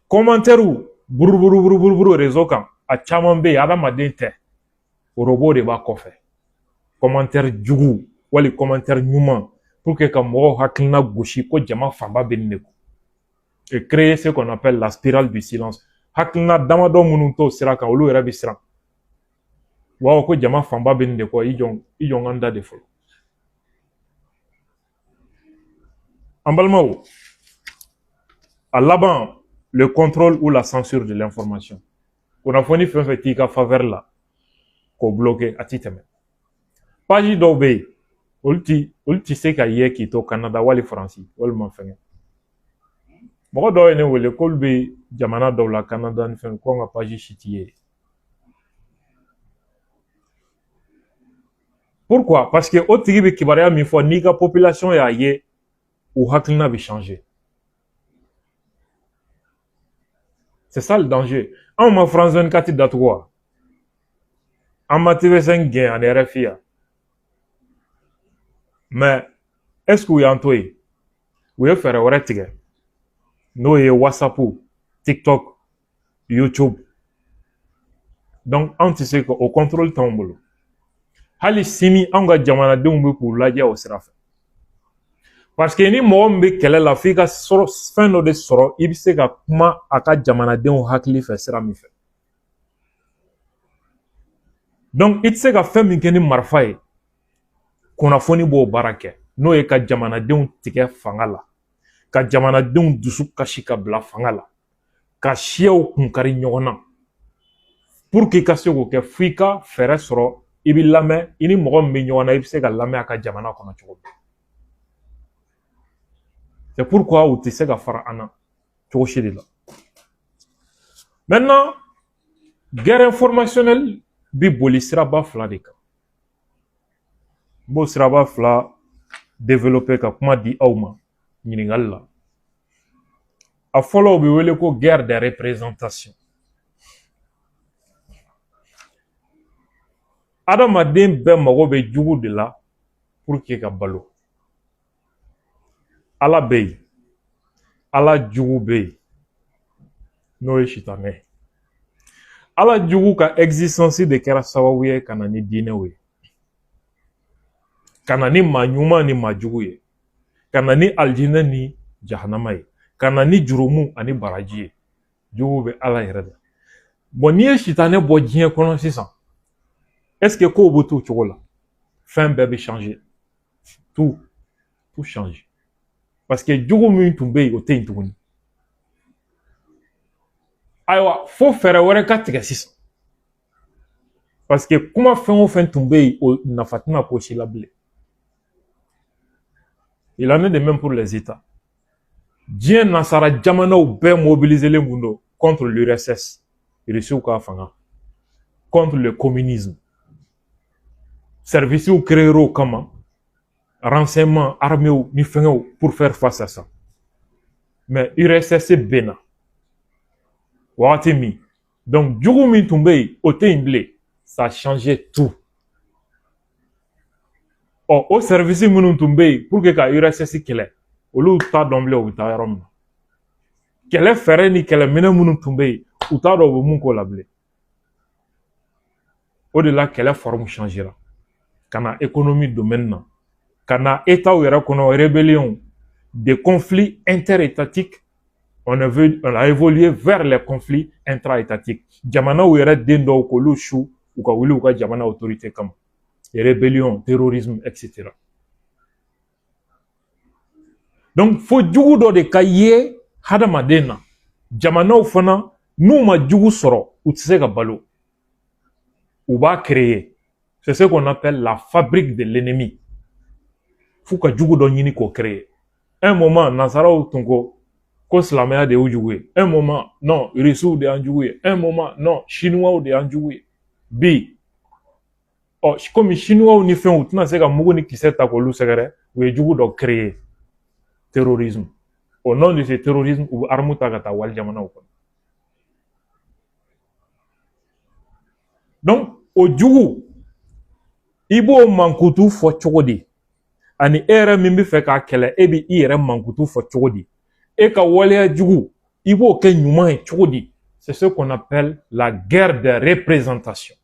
Commentaire buruburu réseau kan a caman bɛ yen adamaden tɛ orobow de b'a kɔfɛ. Commentaire jugu wali commentaire ɲuman pour que ka mɔgɔw hakilina gosi ko jama fanba bɛ nin de kun. Et créer ce qu'on appelle la spirale du silence. Hakilina damadɔ minnu t'o sira kan olu yɛrɛ bɛ siran. Waaw ko jama fanba bɛ nin de kɔ i jɔ n ka n da de fɔlɔ. An balimaw, a laban le contrôle ou la censure de l'information. Kunnafoni fɛn fɛn t'i ka faveur la k'o bloquer a ti tɛmɛ. Page dɔw bɛ yen olu ti se ka ye k'i to Canada wali Faransi walima fɛngɛ. Mɔgɔ dɔw ye ne wele k'olu bɛ jamana dɔw la Canada ni fɛn ko n ka page si t'i ye. Pourquoi? Parce que o tigi bɛ kibaruya min fɔ n'i ka population y'a ye u hakilina bɛ changer. C'est ça le danger. Anw ma France 24 datugu wa? An ma TV5 gɛn ani RFI ya. Mais est-ce que u y'an to yen? U ye fɛɛrɛ wɛrɛ tigɛ n'o ye WhatsApp, TikTok, YouTube. Donc anw tɛ se k'o contrôle t'anw bolo. Hali sini anw ka jamanadenw bɛ k'u lajɛ o sira fɛ. Parce que ni mɔgɔ min bɛ kɛlɛ la f'i ka fɛn dɔ de sɔrɔ i bɛ se ka kuma a ka jamanadenw hakili fɛ sira min fɛ. Donc i tɛ se ka fɛn min kɛ ni marifa ye kunnafoni b'o baara kɛ n'o ye ka jamanadenw tigɛ fanga la ka jamanadenw dusu kasi ka bila fanga la ka siyaw kunkari ɲɔgɔn na pour que i ka se k'o kɛ f'i ka fɛɛrɛ sɔrɔ i bɛ lamɛn i ni mɔgɔ min bɛ ɲɔgɔn na i bɛ se ka lamɛn a ka jamana kɔnɔ cogo min. C'est pourquoi u tɛ se ka fara an na cogo si de la. Maintenant, guerre informationnelle bi boli siraba fila de kan. N b'o siraba fila développer ka kuma di aw ma ɲininkali la. A fɔlɔ u bɛ wele ko guerre de représentation. Adamaden bɛɛ mago bɛ jugu de la pour que ka balo. Ala bɛ yen, Ala jugu bɛ yen n'o ye sitanɛ ye. Ala jugu ka existence de kɛra sababu ye ka na ni diinɛw ye. kana ni maa ɲuman ni maa jugu ye, kana ni aljinɛ ni jahanama ye, kana ni jurumu ani baraji ye. Jugu bɛ Ala yɛrɛ la. Bon n'i ye sitanɛ bɔ diɲɛ kɔnɔ sisan, est-ce que kow bɛ t'o cogo la? Fɛn bɛɛ bɛ changer. Tout change. Parce que jugu min tun bɛ yen o tɛ yen tuguni. Ayiwa fo fɛɛrɛ wɛrɛ ka tigɛ sisan. Parce que kuma fɛn o fɛn tun bɛ yen o nafa tɛna k'o si la bilen. Il en est de même pour les États. Diɲɛ nasara jamanaw bɛɛ mobiliselen mun don contre l'URSS, Rusiw ka fanga, contre le communisme. Services créés o kama, renseignements, armées ni fɛngɛw pour faire face à ça. Mais URSS bena. Wagati min. Donc jugu min tun bɛ yen o tɛ yen bilen. Ça a changé tout. Oh, au service minnu tun bɛ yen pour que ka URSS kɛlɛ, olu t'a dɔn bilen u bɛ taa yɔrɔ min na. Kɛlɛ fɛɛrɛ ni kɛlɛminɛ minnu tun bɛ yen u t'a dɔn u bɛ mun k'o la bilen. O de la kɛlɛ forme changera. Ka na économie domaine na, ka na État yɛrɛ kɔnɔ rébellion, des conflits interétatiques. On a évolué vers les conflits intra-étatiques. Jamanaw yɛrɛ den dɔw k'olu su u ka wuli u ka jamana autorité kama. Rébellion, terrorisme, etc. Donc, fo jugu dɔ de ka ye hadamaden na. Jamanaw fana n'u ma jugu sɔrɔ u tɛ se ka balo. U b'a créer. C'est ce qu'on appelle la fabrique de l'ennemi. Fo ka jugu dɔ ɲini k'o créer. Un moment, nasaraw tun ko silamɛya de y'u jugu ye. Un moment, non, Rusiw de y'an jugu ye. Un moment, non, Chinois de y'an jugu ye. Bi, comme Chinois ni fɛnw u tɛna se ka mugu ni kisɛ ta k'olu sɛgɛrɛ, u ye jugu dɔ créer. Terrorisme. Au nom de ce terrorisme, u bɛ arme ta ka taa wali jamanaw kɔnɔ. Donc, o jugu, i b'o mankutu fɔ cogo di? Ani e yɛrɛ min bɛ fɛ k'a kɛlɛ, e bɛ i yɛrɛ mankutu fɔ cogo di? E ka waleya jugu, i b'o kɛ ɲuman ye cogo di? C'est ce qu'on appelle la guerre de représentation.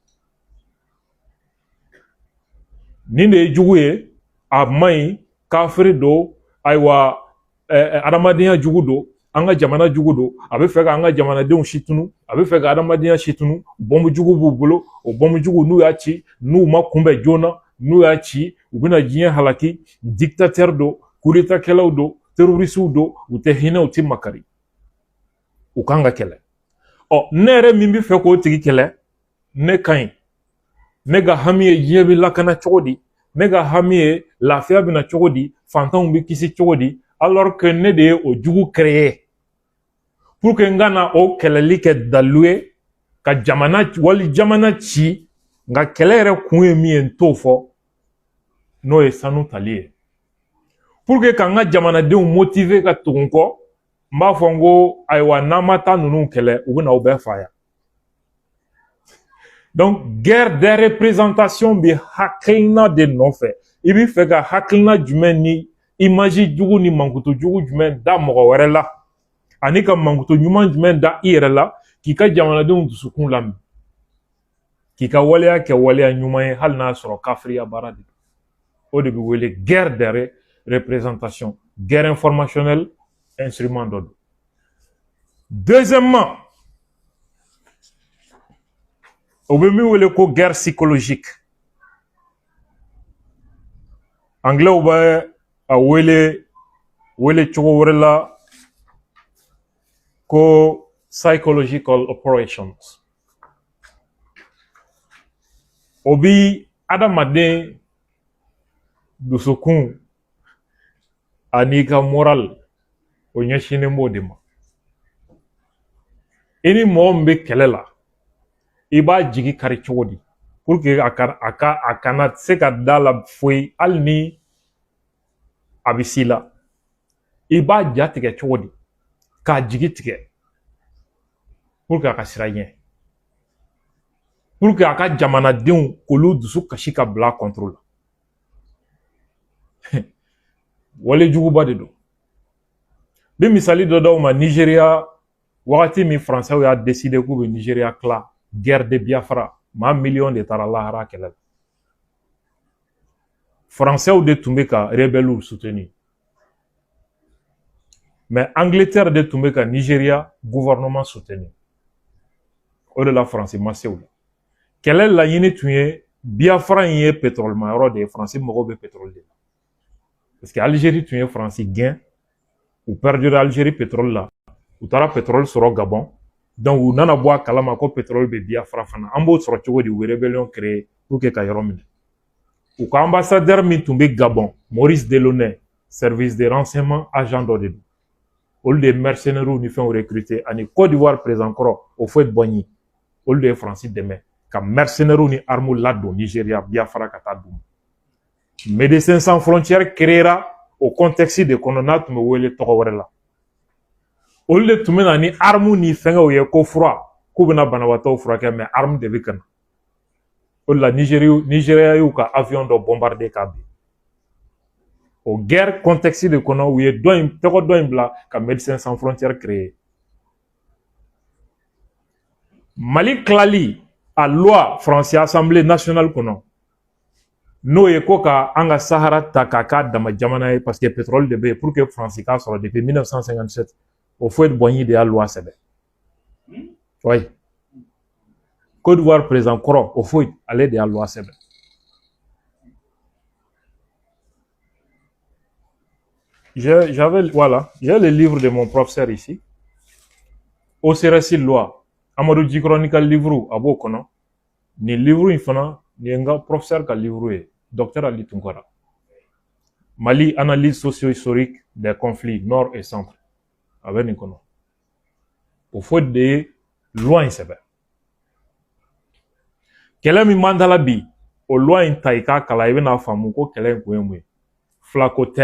Nin de ye jugu ye, a man ɲi, kafiri don, ayiwa adamadenya jugu don, an ka jamana jugu don, a bɛ fɛ k'an ka jamanadenw si tunu, a bɛ fɛ ka adamadenya si tunu, bɔnbu jugu b'u bolo, o bɔnbu jugu n'u y'a ci, n'u ma kunbɛn joona, n'u y'a ci, u bɛna diɲɛ halaki, dictateur don, coup d'état kɛlaw don, terroristes don, u tɛ hinɛ, u tɛ makari. U kan ka kɛlɛ. Ne yɛrɛ min bɛ fɛ k'o tigi kɛlɛ, ne ka ɲi. Ne ka hami ye diɲɛ bɛ lakana cogo di? Ne ka hami ye lafiya bɛna cogo di? Fantanw bɛ kisi cogo di? Alors que ne de ye o jugu créer. Pour que n ka na o kɛlɛli kɛ dalu ye, ka jamana wali jamana ci, nka kɛlɛ yɛrɛ kun ye min ye n t'o fɔ, n'o ye sanu tali ye. Pour que ka n ka jamanadenw motiver ka tugu n kɔ, n b'a fɔ n ko ayiwa n'an ma taa ninnu kɛlɛ, u bɛna aw bɛɛ faaya. Donc, guerre des représentations bɛ hakilina de nɔfɛ. I bɛ fɛ ka hakilina jumɛn ni image jugu ni mankutu jugu jumɛn da mɔgɔ wɛrɛ la, ani ka mankutu ɲuman jumɛn da i yɛrɛ la, k'i ka jamanadenw dusukun lamɛn, k'i ka waleya kɛ waleya ɲuman ye hali n'a sɔrɔ kafiriya baara de don. O de bɛ wele guerre des représentations, guerre informationnelle, instrument dɔ don. Deuxièmement, o bɛ min wele ko guerre psychologique. Anglais bɛ a wele cogo wɛrɛ la ko psychological operations. O bi adamaden dusukun ani ka moral o ɲɛsinnen b'o de ma. I ni mɔgɔ min bɛ kɛlɛ la, i b'a jigi kari cogo di? Pour que a kana se ka da la foyi hali ni a bɛ s'i la. I b'a ja tigɛ cogo di? K'a jigi tigɛ. Pour que a ka sira ɲɛ. Pour que a ka jamanadenw k'olu dusu kasi ka bila contrôle la. Wale juguba de don. Bi misali dɔ d'aw ma, Nigeria, wagati min Français y'a décidé k'u bɛ Nigeria tila, guerre de Biafra, maa million de taara lahara kɛlɛ la. Français de Tumbeka, rebelles soutenus. Mais Angleterre de Tumbeka, Nigeria, gouvernement soutenu. Au de la France, Masséoula. Quelle est la ligne tuée? Biafra y est pétrole, mais des Français m'ont pétrole. Parce que l'Algérie tuée Français gain, ou perdu l'Algérie pétrole là, ou t'as pétrole sur le Gabon. Donc, on a bois kalamako pétrole be Biafra fana. Ambo sur le ou rébellion créée pour que Kayromine. Ou qu'ambassadeur Mitumbe Gabon, Maurice Delaunay, service de renseignement, agent d'ordre. Au lieu des mercenaires nous font recruter, en Côte d'Ivoire présent encore, au fouet de Boigny, au lieu des Français demain, comme mercenaires ni armes lado, Nigeria, Biafra, Katadoum. Médecins sans frontières créera au contexte de Kononat, mais où est le Tororella. Au lieu de tout le ni armes ni fenga ou yeko froid, Koubena Banawato froid, mais armes de Vikan. Au la Nigeria, ou ka avion de bombarder Kabi. Au guerre contexte de Kono où il y a deux bla comme Médecins sans frontières créé. Mali Klali à loi française Assemblée nationale Kono. No eko ka anga Sahara takaka dama jamana parce que pétrole de B pour que France soit depuis 1957 au fouet de Boigny de la loi CB. Oui. Côte d'Ivoire présent Koro au fouet aller de la loi CB. Voilà, j'ai le livre de mon professeur ici. Au CRSI loi. Amadou Djikronika livre à Bokono. Ni livre infana, ni un professeur ka livre, docteur Ali Tunkara. Mali, analyse socio-historique des conflits nord et centre. Avec Nikono. Au fond de loin, c'est bien. Quel est mi mandala bi? Au loin, taïka, kalaïve na famuko, quel est un flacote.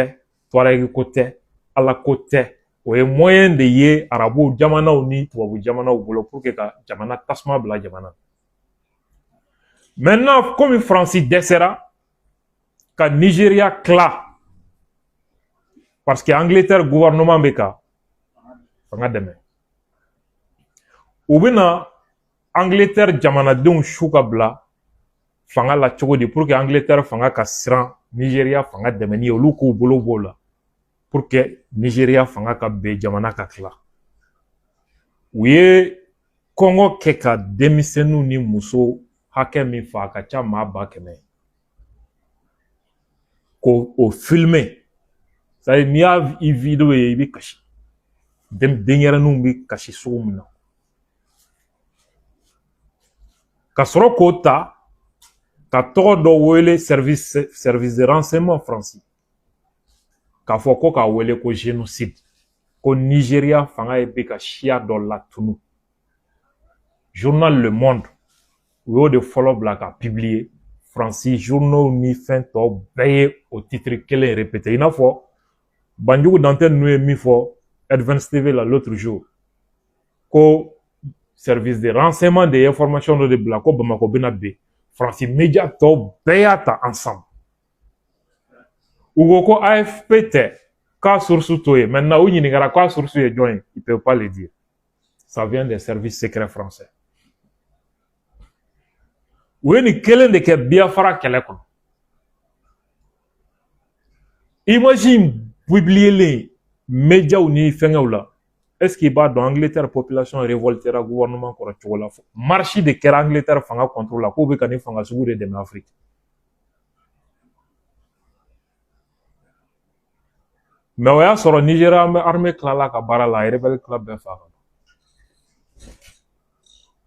Touareg côté, à la côté, ou est moyen de y arabo jamana ou ni tuabu jamana ou bolo pour que jamana tasma bla jamana. Maintenant, comme Francis dessera, que Nigeria cla, parce que Angleterre gouvernement beka, fanga deme. Ou bien Angleterre jamana d'un chouka bla, fanga la chogodi pour que Angleterre fanga kasran, Nigeria fanga deme ni oluku bolo bola. Pour que Nigeria fanga ka be jamana ka kla. U ye Congo kɛ ka denmisɛnninw ni muso hakɛ min fa ka ca maa 100,000 ko o filmer. C'est n'i y'a vidéo ye i bi kasi. Denyɛrɛninw bi kasi sugu min na. Ka sɔrɔ k'o ta ka tɔgɔ dɔ wele service de renseignement français. K'a fɔ ko k'a wele ko génocide ko Nigeria fanga ye be ka siya dɔ latunu. Journal Le Monde u y'o de fɔlɔ bila ka publier Francis journaux ni fɛn tɔ bɛɛ ye o titre kelen répété. I n'a fɔ Banjugu Dante ninnu ye min fɔ Advance TV la l'autre jour ko service de renseignement de information dɔ de bila ko Bamako bɛna ben Francis média tɔ bɛɛ y'a ta ensemble. Ou ko AFP tɛ k'a source to ye maintenant u ɲininkara k'a source ye jɔn ye ils peuvent pas le dire. Ça vient des services secrets français. U ye nin kelen de kɛ Biafra kɛlɛ kɔnɔ. Imagine publier médias ni fɛngɛw la. Est-ce qu'il b'a dɔn Angleterre population révoltera gouvernement kɔrɔ cogo la fɔ. Marche de kɛra Angleterre fanga contrôle la k'u bɛ ka nin fanga sugu de dɛmɛ Afrique. Mais o y'a sɔrɔ Nigeria armée tilala ka baara la rebelle club bɛɛ fa kan.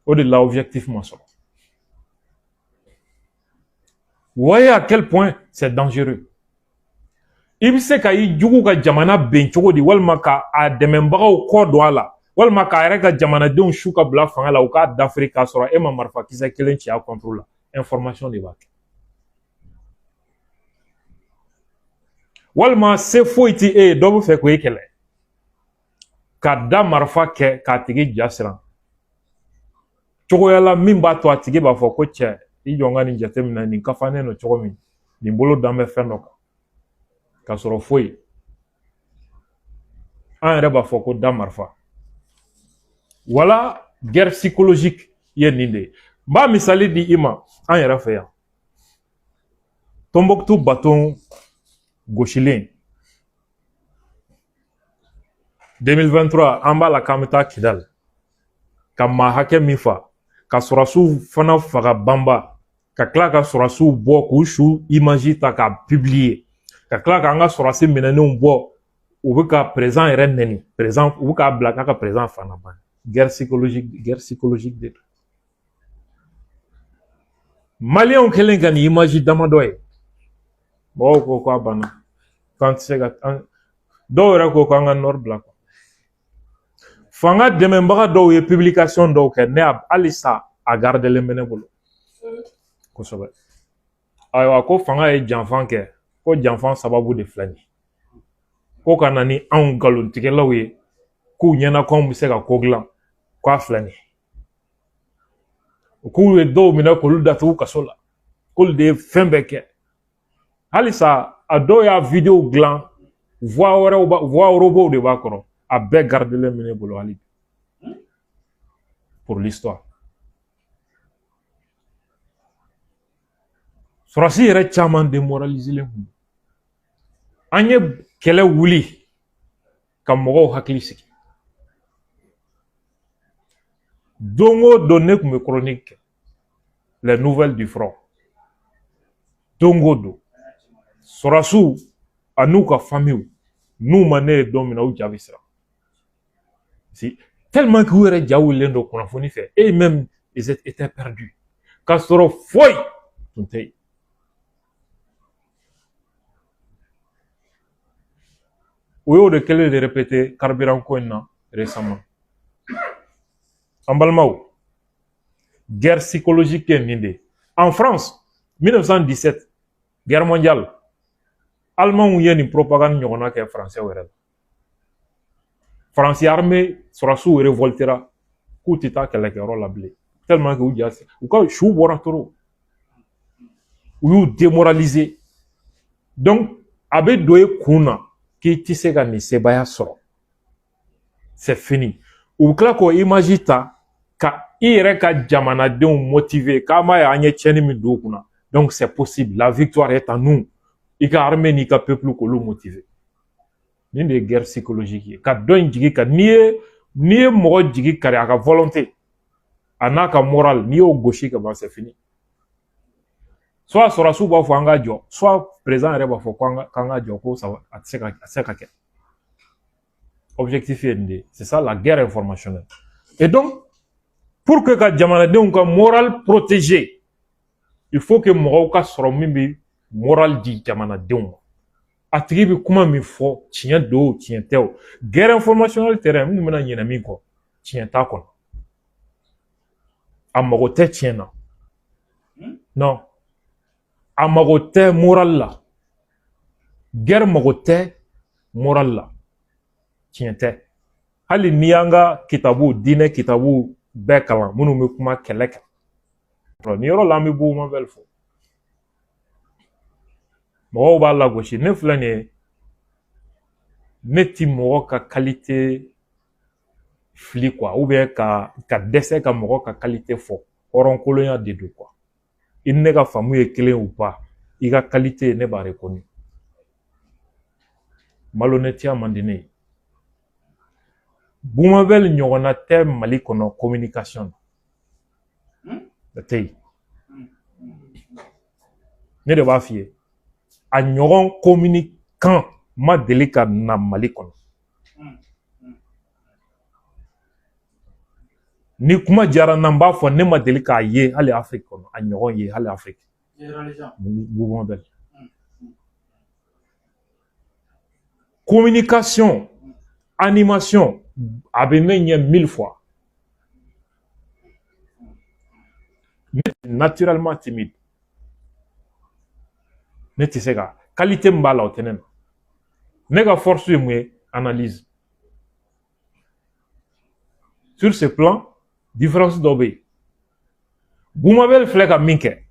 O de la objectif ma sɔrɔ. Vous voyez à quel point c'est dangereux. I bɛ se ka i jugu ka jamana ben cogo di walima ka a dɛmɛbagaw kɔ don a la walima k'a yɛrɛ ka jamanadenw su ka bila fanga la u k'a dafiri k'a sɔrɔ e ma marifa kisɛ kelen ci a contre la information de b'a kɛ. Walima se foyi ti e dɔ bɛ fɛ k'o kɛlɛ ka da marifa kɛ k'a tigi ja siran cogoya la min b'a to a tigi b'a fɔ ko cɛ i jɔ n ka nin jateminɛ nin kafannen don cogo min nin bolo dan bɛ fɛn dɔ kan ka sɔrɔ foyi an yɛrɛ b'a fɔ ko da marifa wala guerre psychologique ye nin de ye n b'a misali di i ma an yɛrɛ fɛ yan Tombouctou bâton gauchilin. 2023, en bas la kamita Kidal. Ka mahake mifa. Ka surasu fana faga bamba. Ka kla ka surasu bo kushu imagi ta ka publier. Ka kla ka nga surasi menenu bo. Ou ka présent et neni. Présent, ou ka blaka ka présent fana ban. Guerre psychologique de. Malien kelen kan imagi damadoye. Bon ko ko bana. Quand c'est ga do ra ko nga nord black. Fanga demembaga dɔw ye publication dɔw kɛ ne halisa a gardelen bɛ ne bolo kosɛbɛ ayiwa ko fanga ye janfan kɛ ko janfan sababu de filɛ nin ko ka na ni anw nkalontigɛlaw ye k'u ɲɛna k'anw bɛ se ka ko dilan k'a filɛ nin k'u ye dɔw minɛ k'olu datugu kaso la k'olu de ye fɛn bɛɛ kɛ halisa a dɔw y'a video dilan voix wɛrɛw de b'a kɔrɔ a bɛɛ gardelen bɛ ne bolo hali pour l'histoire surasi yɛrɛ caman démoraliselen kun an ye kɛlɛ wuli ka mɔgɔw hakili sigi don o don ne kun bɛ chronique kɛ les nouvelles du front don o don surasiw a n'u ka famille n'u ma ne ye don min na u ja bɛ siran tellement que yɛrɛ ja wulilen don kunnafoni fɛ et même ils étaient perdus k'a sɔrɔ foyi tun tɛ yen o y'o de kɛlen de répéter carburant ko in na récemment an balimaw guerre psychologique ye nin de en France 1917 guerre mondiale Allemands ye nin propagande ɲɔgɔnna kɛ français wɛrɛ la France armée surasiw révoltera k'u tɛ taa kɛlɛkɛyɔrɔ la bilen tellement que u ja u ka su bɔra trop u y'u démoraliser donc a bɛ don e kun na k'i tɛ se ka nin sebaya sɔrɔ c'est fini u bɛ tila k'o image ta ka i yɛrɛ ka jamanadenw motiver k'a ma ye an ye tiɲɛni min don u kunna donc c'est possible la victoire est à nous i ka armée n'i ka peuple k'olu motiver nin de ye guerre psychologique ye ka dɔ in jigi ka n'i ye mɔgɔ jigi kari a ka volonté a n'a ka moral n'i y'o gosi ka ban c'est fini soit surasiw b'a fɔ an ka jɔ soit président yɛrɛ b'a fɔ k'an ka jɔ ko ça a tɛ se ka kɛ objectif ye nin de ye c'est ça la guerre informationnelle et donc pour que ka jamanadenw ka moral protégé il faut que mɔgɔw ka sɔrɔ min bɛ moral di jamanadenw ma a tigi bɛ kuma min fɔ tiɲɛ don o tiɲɛ tɛ o guerre informationnelle terrain minnu bɛna ɲinɛ min kɔ tiɲɛ t'a kɔnɔ a mago tɛ tiɲɛ na non a mago tɛ moral la guerre mago tɛ moral la tiɲɛ tɛ hali n'i y'an ka kitabu diinɛ kitabu bɛɛ kalan minnu bɛ kuma kɛlɛ kan nin yɔrɔ la an bɛ Bougainville fɔ mɔgɔw b'a lagosi ne filɛ nin ye ne ti mɔgɔ ka qualité fili quoi ou bien ka dɛsɛ ka mɔgɔ ka qualité fɔ hɔrɔnkolonya de don quoi i ni ne ka faamu ye kelen ou pas i ka qualité ne b'a reconnu malhonnêteté man di ne ye Bougainville ɲɔgɔnna tɛ Mali kɔnɔ communication na tɛ yen ne de b'a f'i ye a ɲɔgɔn communicant ma deli ka na Mali kɔnɔ ni kuma jara n na n b'a fɔ ne ma deli k'a ye hali Afrique kɔnɔ a ɲɔgɔn ye hali Afrique Bougainville communication animation a bɛ ne ɲɛ 1000 fois naturellement timide ne tɛ se ka qualité min b'a la o tɛ ne na ne ka force ye mun ye analyse sur ce plan différence dɔ bɛ yen Bougainville filɛ ka min kɛ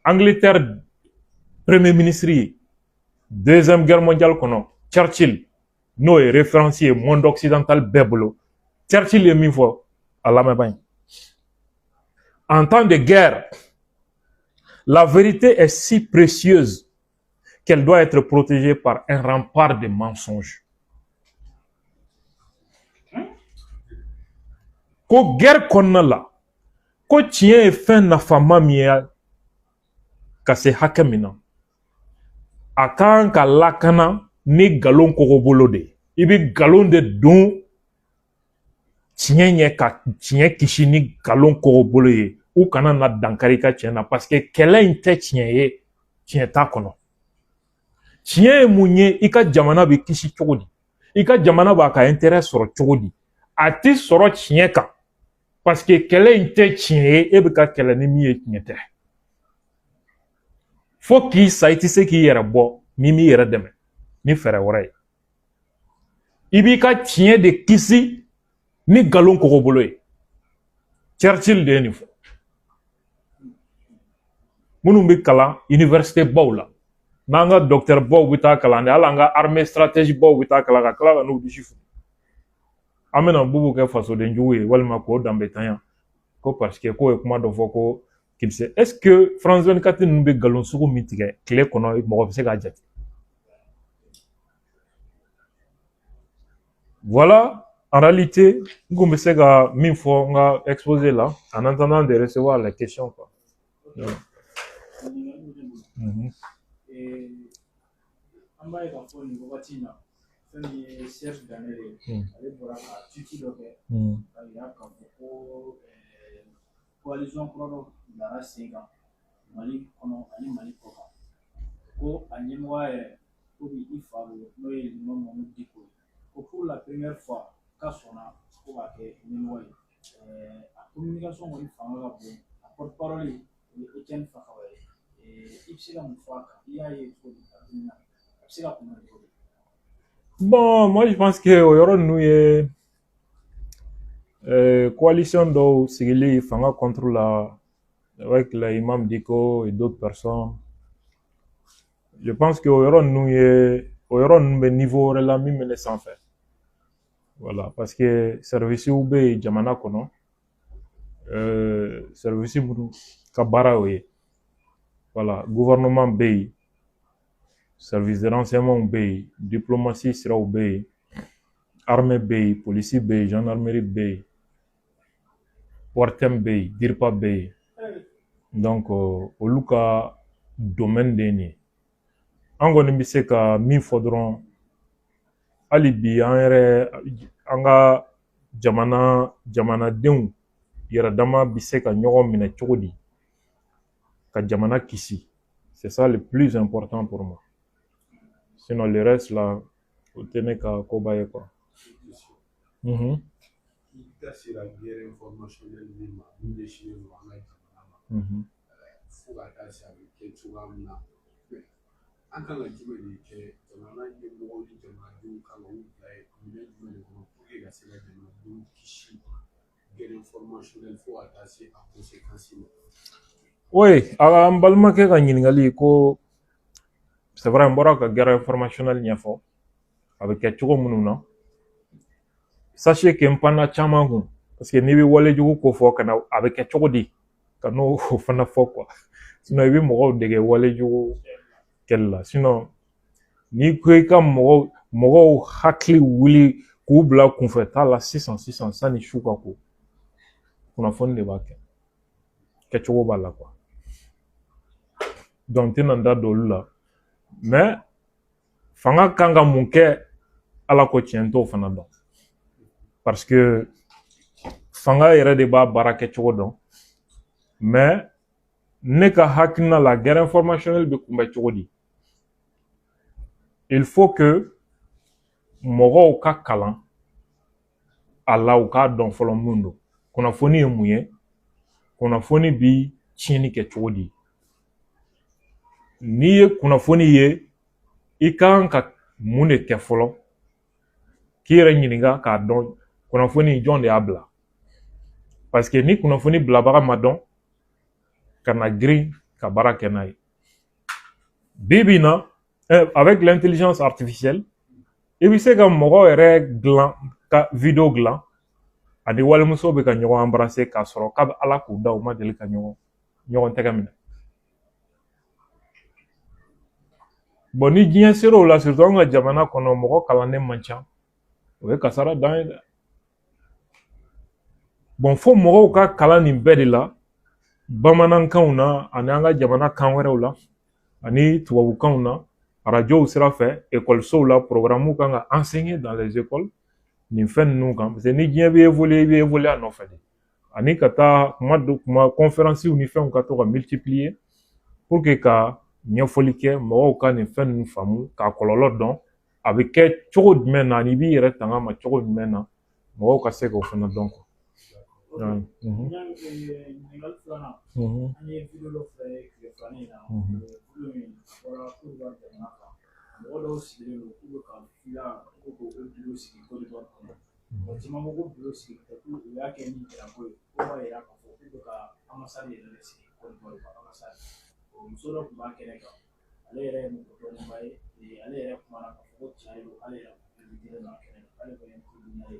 Angleterre premier ministre ye deuxième guerre mondiale kɔnɔ Churchill n'o ye référence ye monde occidental bɛɛ bolo Churchill ye min fɔ a lamɛnba in en temps de guerre La vérité est si précieuse qu'elle doit être protégée par un rempart de mensonges. Ko guerre konna la, ko tiɲɛ ye fɛn nafama min ye ka se hakɛ min na, a kan ka lakana ni galon kɔgɔbolo de ye. I bɛ galon de don tiɲɛ ɲɛ ka tiɲɛ kisi ni galon kɔgɔbolo ye. U kana na dankari ka tiɲɛ na parce que kɛlɛ in tɛ tiɲɛ ye, tiɲɛ t'a kɔnɔ. Tiɲɛ ye mun ye i ka jamana bɛ kisi cogo di? I ka jamana b'a ka intérêt sɔrɔ cogo di? A tɛ sɔrɔ tiɲɛ kan parce que kɛlɛ in tɛ tiɲɛ ye, e bɛ ka kɛlɛ ni min ye tiɲɛ tɛ. Fo k'i sa i tɛ se k'i yɛrɛ bɔ ni m'i yɛrɛ dɛmɛ ni fɛɛrɛ wɛrɛ ye. I b'i ka tiɲɛ de kisi ni galon kɔgɔbolo ye. Churchill de ye nin fɔ. Minnu bɛ kalan université baw la, n'an ka docteur baw bɛ taa kalan de, hali an ka armée stratégie baw bɛ taa kalan ka tila ka n'u disi funu. An bɛna bubu kɛ fasoden jugu ye walima k'o danbe tanya ko parce que k'o ye kuma dɔ fɔ ko est-ce que France 24 ninnu bɛ galon sugu min tigɛ tile kɔnɔ mɔgɔ bɛ se k'a jate? Voilà, en réalité, n kun bɛ se ka min fɔ n ka exposé la en attendant de recevoir les questions quoi. An b'a ye k'a fɔ nin wagati in na fɛn min ye Serge Gnabry ye, ale bɔra ka tweet dɔ kɛ k'a yira k'a fɔ ko coalition kura dɔ bilara sen kan Mali kɔnɔ ani Mali kɔ kan, ko a ɲɛmɔgɔya yɛrɛ ko bi i fa bolo n'o ye Liman Mamadu Dicko ye, ko pour la première fois k'a sɔnna ko k'a kɛ ɲɛmɔgɔ ye. A communication kɔni fanga ka bon, a porte-parole o ye Etienne Fakaba ye. I bɛ se ka mun fɔ a kan? I y'a ye cogo di? A bɛ se ka kunbɛn cogo di? Bon, moi je pense que au yɔrɔ ninnu ye coalition dɔw sigili fanga contre la avec l'imam Dicko et d'autres personnes. Je pense que au yɔrɔ ninnu bɛ niveau wɛrɛ la min bɛ ne sanfɛ. Voilà, parce que service bɛ yen jamana kɔnɔ, service minnu ka baara y'o ye. Voilà, gouvernement bɛ yen, service de renseignement bɛ yen, diplomatie siraw bɛ yen, armée bɛ yen, police bɛ yen, gendarmerie bɛ yen, ORTM bɛ yen, DIRPA bɛ yen. Donc olu ka domaine de ye nin ye. An kɔni bɛ se ka min fɔ dɔrɔn, hali bi an ka jamanadenw yɛrɛ dama bɛ se ka ɲɔgɔn minɛ cogo di ka jamana kisi. C'est ça le plus important pour moi. Sinon le reste là, o tɛ ne ka koba ye quoi. Fo ka taa se a bɛ kɛ cogoya min na, an kan ka jumɛn de kɛ jamana ɲɛmɔgɔw ni jamanadenw kan ka u bila minɛn jumɛn de kɔnɔ pour que ka se ka jamanadenw kisi guerre informationnelle fo ka taa se a conséquences ma? Oui, an balimakɛ ka ɲininkali ko c'est vrai n bɔra ka guerre informationnelle ɲɛfɔ, a bɛ kɛ cogo minnu na. Sachez que n panna caman kun parce que n'i bɛ walejugu ko fɔ ka na a bɛ kɛ cogo di ka n'o fana fɔ quoi. Sinon i bɛ mɔgɔw dege walejugu kɛlɛ la. Sinon n'i ko i ka mɔgɔw hakili wuli k'u bila kunfɛta la sisan sanni su ka ko, kunnafoni de b'a kɛ. Kɛcogo b'a la quoi. Donc n tɛna n da don olu la. Mais fanga kan ka mun kɛ ala ko tiɲɛ t'o fana dɔn. Parce que fanga yɛrɛ de b'a baara kɛcogo dɔn. Mais ne ka hakilina la guerre informationnelle bɛ kunbɛn cogo di? Il faut que mɔgɔw ka kalan a la u k'a dɔn fɔlɔ mun don. Kunnafoni ye mun ye? Kunnafoni bi tiɲɛni kɛ cogo di? N'i ye kunnafoni ye, i kan ka mun de kɛ fɔlɔ? K'i yɛrɛ ɲininka k'a dɔn kunnafoni jɔn de y'a bila. Parce que ni kunnafoni bilabaga ma dɔn, ka na girin ka baara kɛ n'a ye. Bi bi in na, avec l'intelligence artificielle, i bɛ se ka mɔgɔ yɛrɛ dilan ka video dilan ani walimuso bɛ ka ɲɔgɔn embrasser k'a sɔrɔ k'a bɛ ala k'u da u ma deli ka ɲɔgɔn tɛgɛ minɛ. bon ni diɲɛ sera o la surtout an ka jamana kɔnɔ mɔgɔ kalannen man ca o ye kasara dan ye dɛ bon fo mɔgɔw ka kalan nin bɛɛ de la bamanankanw na ani an ka jamana kan wɛrɛw la ani tubabukanw na arajow sira fɛ ekɔlisow la programmew kan ka enseigner dans les écoles nin fɛn ninnu kan parce que ni diɲɛ bɛ évoluer i bɛ évoluer a nɔfɛ de ani ka taa kuma conférencew ni fɛnw ka to ka multiplier pour que ka ɲɛfɔli kɛ mɔgɔw ka nin fɛn ninnu faamu k'a kɔlɔlɔ dɔn a bɛ kɛ cogo jumɛn na ani b'i yɛrɛ tanga ma cogo jumɛn na mɔgɔw ka se k'o fana dɔn quoi. ɲininkali filanan an ye video dɔ filɛ tile filanan in na video in bɔra Côte d'Ivoire jamana kan mɔgɔ dɔw sigilen don k'u bɛ ka fila ko k'o video sigi Côte d'Ivoire kɔnɔ mɔgɔ caman ko ko video sigi tɛ ko u y'a kɛ ni drapeau ye ko b'a yira k'a fɔ k'u bɛ ka ambassade yɛrɛ de sigi Côte d'Ivoire ka ambassade muso dɔ tun b'a kɛnɛ kan ale yɛrɛ ye mɔgɔ dɔnnenba ye ale yɛrɛ kumana k'a fɔ ko tiɲɛ de don ale yɛrɛ invité don a kɛnɛ kan ale kɔni ye tribunal ye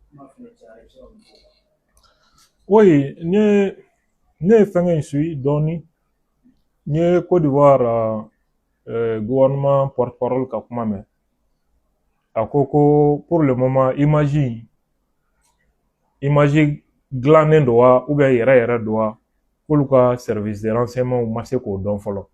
kuma fɛnɛ cayara i bɛ se ka mun fɔ o kan. Oui, ne ye fɛngɛ in suit dɔɔni n ye Côte d'Ivoire gouvernement porte-parole ka kuma mɛn a ko pour le moment image dilannen don wa ou bien yɛrɛ don wa k'olu ka service de renseignement ma se k'o dɔn fɔlɔ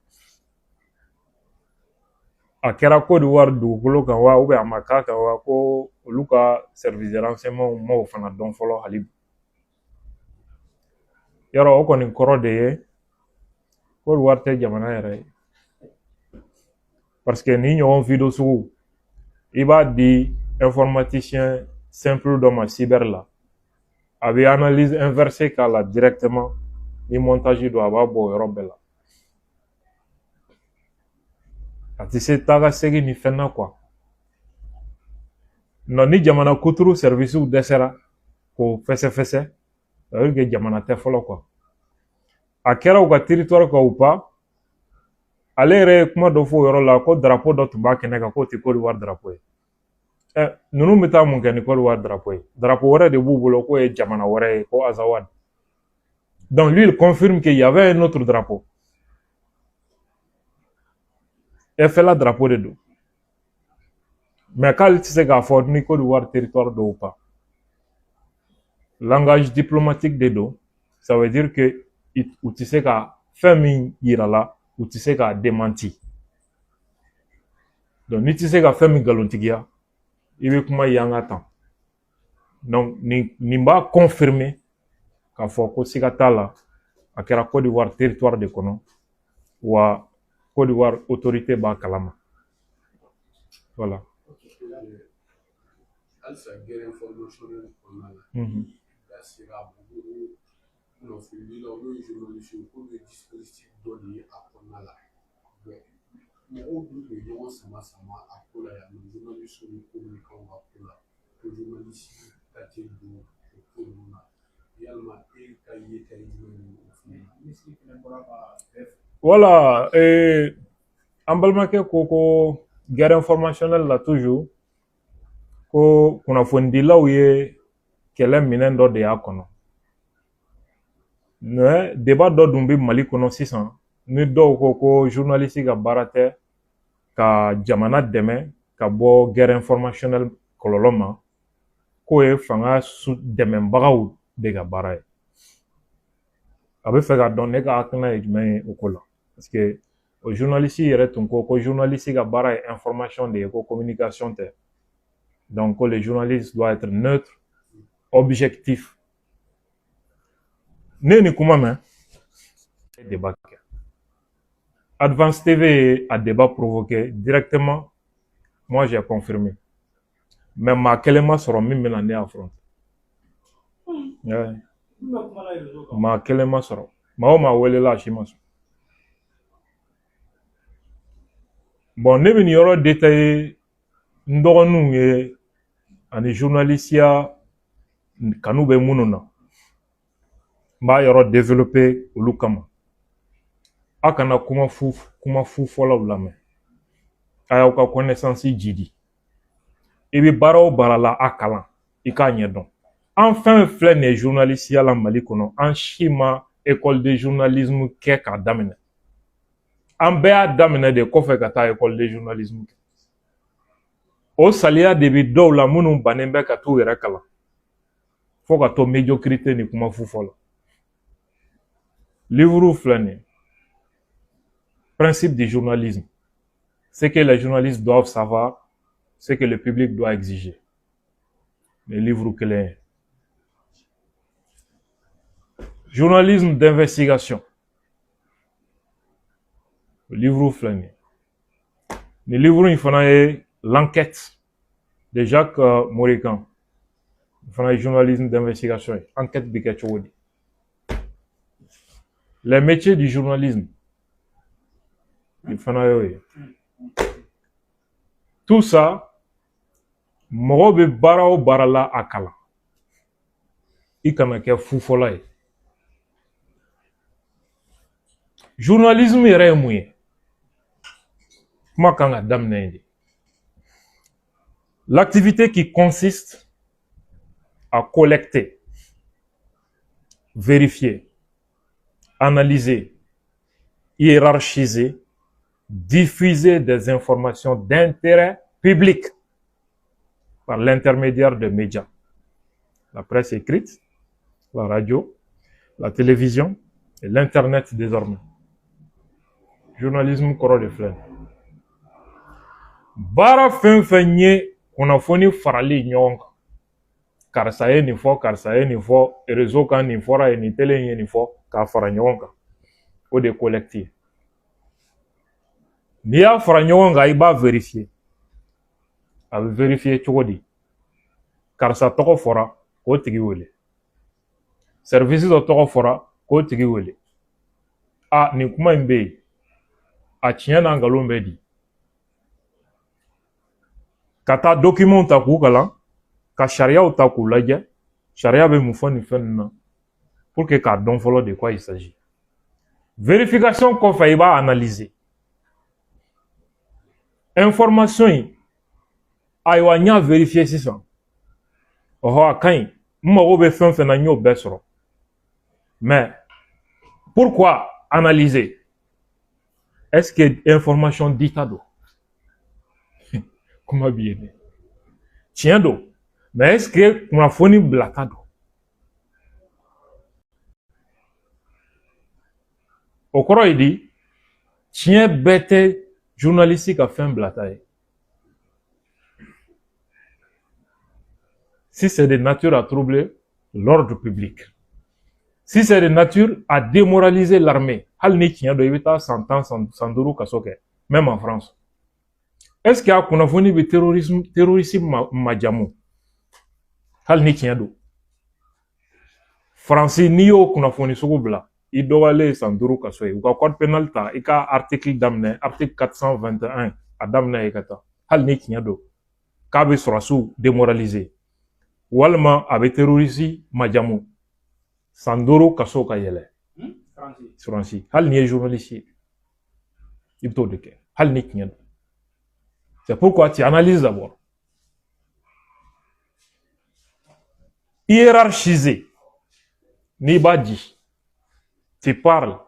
a kɛra Côte d'Ivoire dugukolo kan wa ou bien a ma k'a kan wa ko olu ka service de renseignement ma o fana dɔn fɔlɔ hali bi yɔrɔ o kɔni kɔrɔ de ye Côte d'Ivoire tɛ jamana yɛrɛ ye parce que ni ɲɔgɔn video sugu i b'a di informaticien simple dɔ ma cyber la a bɛ analyse inversée k'a la directement ni montage don a b'a bɔ o yɔrɔ bɛɛ la a tɛ se taa ka segin ni fɛn na quoi non ni jamana kuturu service dɛsɛra k'o fɛsɛfɛsɛ ça veut dire que jamana tɛ fɔlɔ quoi a kɛra u ka territoire kan ou pas ale yɛrɛ ye kuma dɔ fɔ o yɔrɔ la ko drapeau dɔ tun b'a kɛnɛ kan k'o tɛ Côte d'Ivoire drapeau ye ninnu bɛ taa mun kɛ ni Côte d'Ivoire drapeau ye drapeau wɛrɛ de b'u bolo k'o ye jamana wɛrɛ ye ko Azawad donc lui il confirme qu'il y avait un autre drapeau FLA drapeau de don mais k'ale tɛ se k'a fɔ ni Côte d'Ivoire territoire don ou pas langage diplomatique de don ça veut dire que u tɛ se ka fɛn min yira la u tɛ se k'a démenti donc n'i tɛ se ka fɛn min nkalontigiya i bɛ kuma yanga tan donc nin b'a confirmer k'a fɔ ko siga t'a la a kɛra Côte d'Ivoire territoire de kɔnɔ wa Côte d'Ivoire autorité b'a kalama voilà. halisa gɛrɛ informationnel kɔnɔna la da sera bugu kunnafonidilaw n'o ye journaliste k'olu ye dispositif dɔ de ye a kɔnɔna la mɔgɔw dun bɛ ɲɔgɔn sama a ko la yan nɔ journaliste ni communicants ka ko la ko journaliste ka tɛ don o ko ninnu na yalima e ka yeta ye jumɛn ye o fana na ministre fɛnɛ bɔra ka bɛɛ fɔ. Voilà, an balimakɛ ko guerre informationnelle la toujours ko kunnafonidilaw ye kɛlɛ minɛn dɔ de y'a kɔnɔ mais débat dɔ dun bɛ Mali kɔnɔ sisan ni dɔw ko journaliste ka baara tɛ ka jamana dɛmɛ ka bɔ guerre informationnelle kɔlɔlɔ ma k'o ye fanga dɛmɛbagaw de ka baara ye a bɛ fɛ ka dɔn ne ka hakilina ye jumɛn ye o ko la parce que o journaliste yɛrɛ tun ko journaliste ka baara ye information de ye ko communication tɛ donc le journaliste doit être neutre objectif ne ni kuma mɛn débat kɛ Advance TV a débat provoqué directement moi j'ai confirmé mais maa kelen ma sɔrɔ min bɛna ne affronter maa kelen ma sɔrɔ maa o maa welela a si ma sɔrɔ bon ne bɛ nin yɔrɔ détaillé n dɔgɔninw ye ani journalisiya kanu bɛ minnu na n b'a yɔrɔ développé olu kama a kana kuma fu fɔlaw lamɛn a y'aw ka connaissance jidi i bɛ baara o baara la a kalan i k'a ɲɛdɔn an fɛn filɛ nin ye journalisiya la Mali kɔnɔ an si ma école de journalisme kɛ k'a daminɛ an bɛɛ y'a daminɛ de kɔfɛ ka taa école de journalisme kɛ o saliya de bɛ dɔw la minnu bannen bɛ ka t'u yɛrɛ kalan fo ka to médiocrité ni kuma fu fɔ la livre filɛ nin principe du journalisme ce que les journalistes doivent savoir ce que le public doit exiger le livre kelen ye journalisme d'investigation le livre filɛ nin ni livre in fana ye l'enquête de Jacques Morican il fana ye journalisme d'investigation ye enquête bɛ kɛ cogo di les métiers du journalisme il fana y'o ye tout ça mɔgɔ bɛ baara o baara la a kalan i kana kɛ fufɔla ye journalisme yɛrɛ ye mun ye kuma kan ka daminɛ yen de l'activité qui consiste à collecter vérifier analyser hiérarchiser diffuser des informations d'intérêt public par l'intermédiaire de médias la presse écrite la radio la télévision et l'internet désormais journalisme kɔrɔ de filɛ baara fɛn fɛn ye kunnafoni farali ɲɔgɔn kan karisa ye nin fɔ karisa ye nin fɔ réseau kan nin fɔra ye nin télé ye nin fɔ k'a fara ɲɔgɔn kan o de collecte ye n'i y'a fara ɲɔgɔn kan i b'a vérifier a bɛ vérifier cogo di karisa tɔgɔ fɔra k'o tigi wele service dɔ tɔgɔ fɔra k'o tigi wele a nin kuma in bɛ yen a tiɲɛ n'a nkalon bɛ di ka taa document ta k'u kalan ka sariyaw ta k'u lajɛ sariya bɛ mun fɔ nin fɛn ninnu na pour que k'a dɔn fɔlɔ de quoi il s'agit vérification kɔfɛ i b'a analyser information in ayiwa n y'a vérifier sisan ɔhɔ a ka ɲi n mago bɛ fɛn fɛn na n y'o bɛɛ sɔrɔ mais pourquoi analyser est-ce que information dita don kuma b'i ye dɛ tiɲɛ don mais est-ce que kunnafoni bilata don o kɔrɔ ye di tiɲɛ bɛɛ tɛ journaliste ka fɛn bilata ye si c'est de nature à troubler l'ordre public si c'est de nature à démoraliser l'armée hali ni tiɲɛ don i bɛ taa san 10 san 5 kaso kɛ même en France est-ce que a kunnafoni bɛ terrorisme majamu hali ni tiɲɛ don Faransi n'i y'o kunnafoni sugu bila i dɔgɔyalen san 5 kaso ye u ka code pénal ta i ka article daminɛ article 421 a daminɛ ye ka taa hali ni tiɲɛ don k'a bɛ sɔrɔsiw démoraliser walima a bɛ terroriste majamu san 5 kaso ka yɛlɛ Faransi hali ni ye journaliste ye i bɛ t'o de kɛ hali ni tiɲɛ don c'est pourquoi tu analyses d'abord hiérarchiser n'i b'a dit tu parles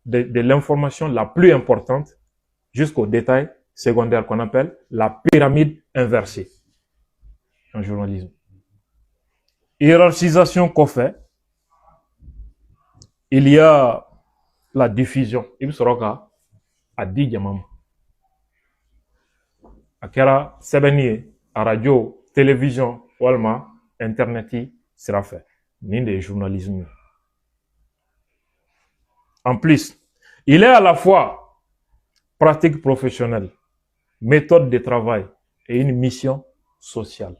de l'information la plus importante jusqu'au détail secondaire qu'on appelle la pyramide inversée en journalisme. Hiérarchisation qu'on fait, il y a la diffusion. Il sera à 10 diamants. À Kera, Sebeni, à radio, télévision, Walma, Internet, sera fait. Ni des journalisme. En plus, il est à la fois pratique professionnelle, méthode de travail et une mission sociale.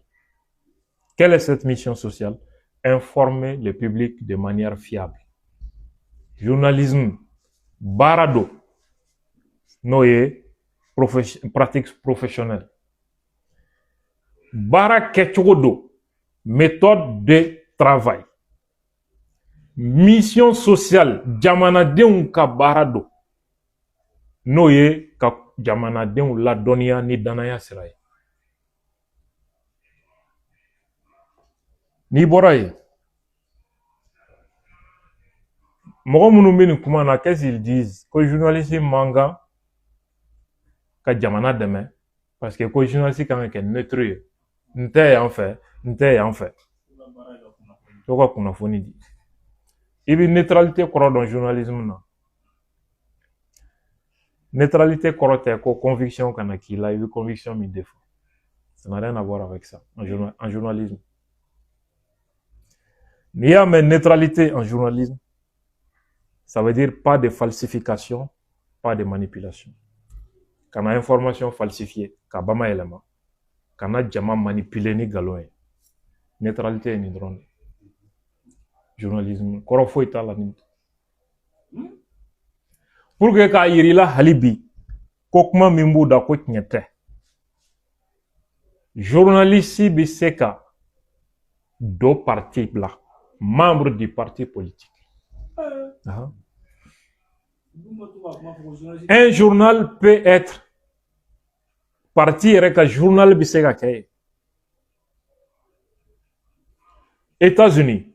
Quelle est cette mission sociale? Informer le public de manière fiable. Journalisme, barado, noye, pratique professionnelle. Bara kechodo, méthode de travail. Mission sociale, jamanadenw ka barado. Noye, ka jamanadenw la dɔnniya ni danaya sira ye. N'i bɔra yen mɔgɔ minnu bɛ nin kuma na qu'est-ce qu'ils disent ko journaliste man kan ka jamana dɛmɛ parce que ko journaliste kan ka kɛ neutre ye n tɛ yan fɛ n tɛ yan fɛ to ka kunnafoni di i bɛ neutralité kɔrɔ dɔn journalisme na neutralité kɔrɔ tɛ ko conviction kana k'i la i bɛ conviction min défend ça n'a rien à voir avec ça en journalisme n'i y'a mɛn neutralité en journalisme ça veut dire pas de falsification pas de manipulation kana information falsifiée ka bama yɛlɛma kana jama manipuler ni galon ye neutralité ye nin dɔrɔn de journalisme kɔrɔ foyi t'a la nin pour que k'a yira i la hali bi ko kuma min b'u da ko tiɲɛ tɛ journaliste bɛ se ka dɔ parti la membre du parti politique un journal peut être parti yɛrɛ ka journal bɛ se ka kɛ ye États-Unis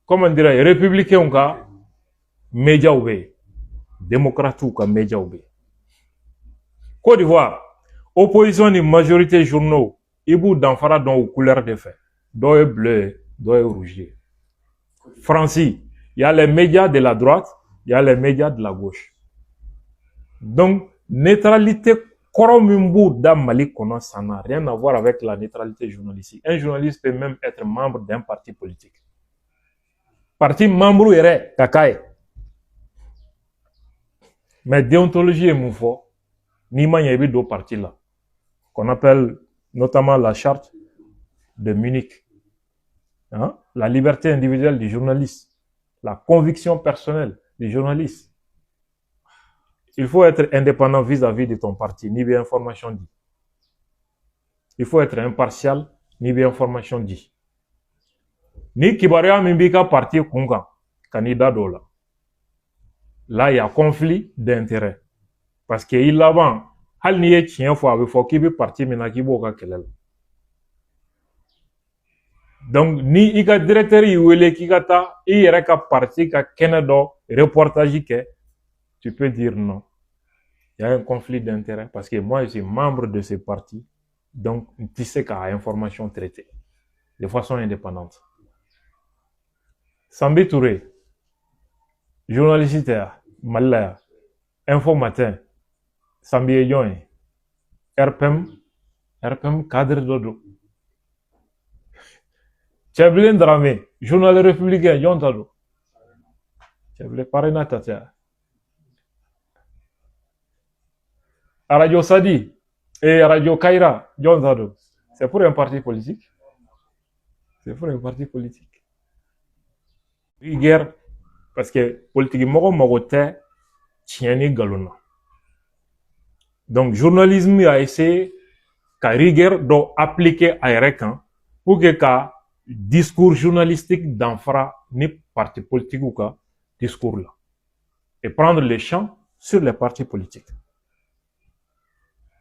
comment dirais républicains ka médiaw bɛ yen démocrates ka médiaw bɛ yen Côte d'Ivoire opposition ni majorité journaux i b'u danfara dɔn u couleur de fɛ dɔw ye bleu ye dɔw ye rouge ye France il y a les médias de la droite il y a les médias de la gauche donc neutralité kɔrɔ min b'u da Mali kɔnɔ ça n'a rien à voir avec la neutralité journalistique un journaliste peut même être membre d'un parti politique parti membre yɛrɛ ka k'a ye mais déontologie ye mun fɔ n'i ma ɲɛ i bɛ don parti la qu'on appelle notamment la charte de Munich hein? La liberté individuelle du journaliste la conviction personnelle du journaliste il faut être indépendant vis-à-vis de ton parti ni bien information dit il faut être impartial ni bien information dit ni kibaruya min b'i ka parti kun kan ka n'i da don o la là il y a conflit d'intérêt parce que i laban hali n'i ye tiɲɛ fɔ a bɛ fɔ k'i bɛ parti min na k'i b'o ka kɛlɛ la donc ni i ka directeur y'i wele k'i ka taa i yɛrɛ ka parti ka kɛnɛ dɔ reportage kɛ tu peux dire non il y a un conflit d'intérêt parce que moi je suis membre de ce parti donc n tɛ se ka information traiter de façon indépendante Sambi Touré journaliste tɛ yan Mali la yan Info Matin Sambi ye jɔn ye RPM cadre dɔ don Cɛbilen Dramé journal républicain jɔn ta don Cɛbilen Parena ta tɛ yan Radio Sadi et Radio Kaira jɔn ta don c'est pour un parti politique c'est pour un parti politique rigueur parce que politique mɔgɔ mago tɛ tiɲɛ ni nkalon na donc journalisme a essayé ka rigueur dɔ appliquer a yɛrɛ kan pour que ka discours journalistique danfara ni parti politique ka discours là et prendre le champ sur les partis politiques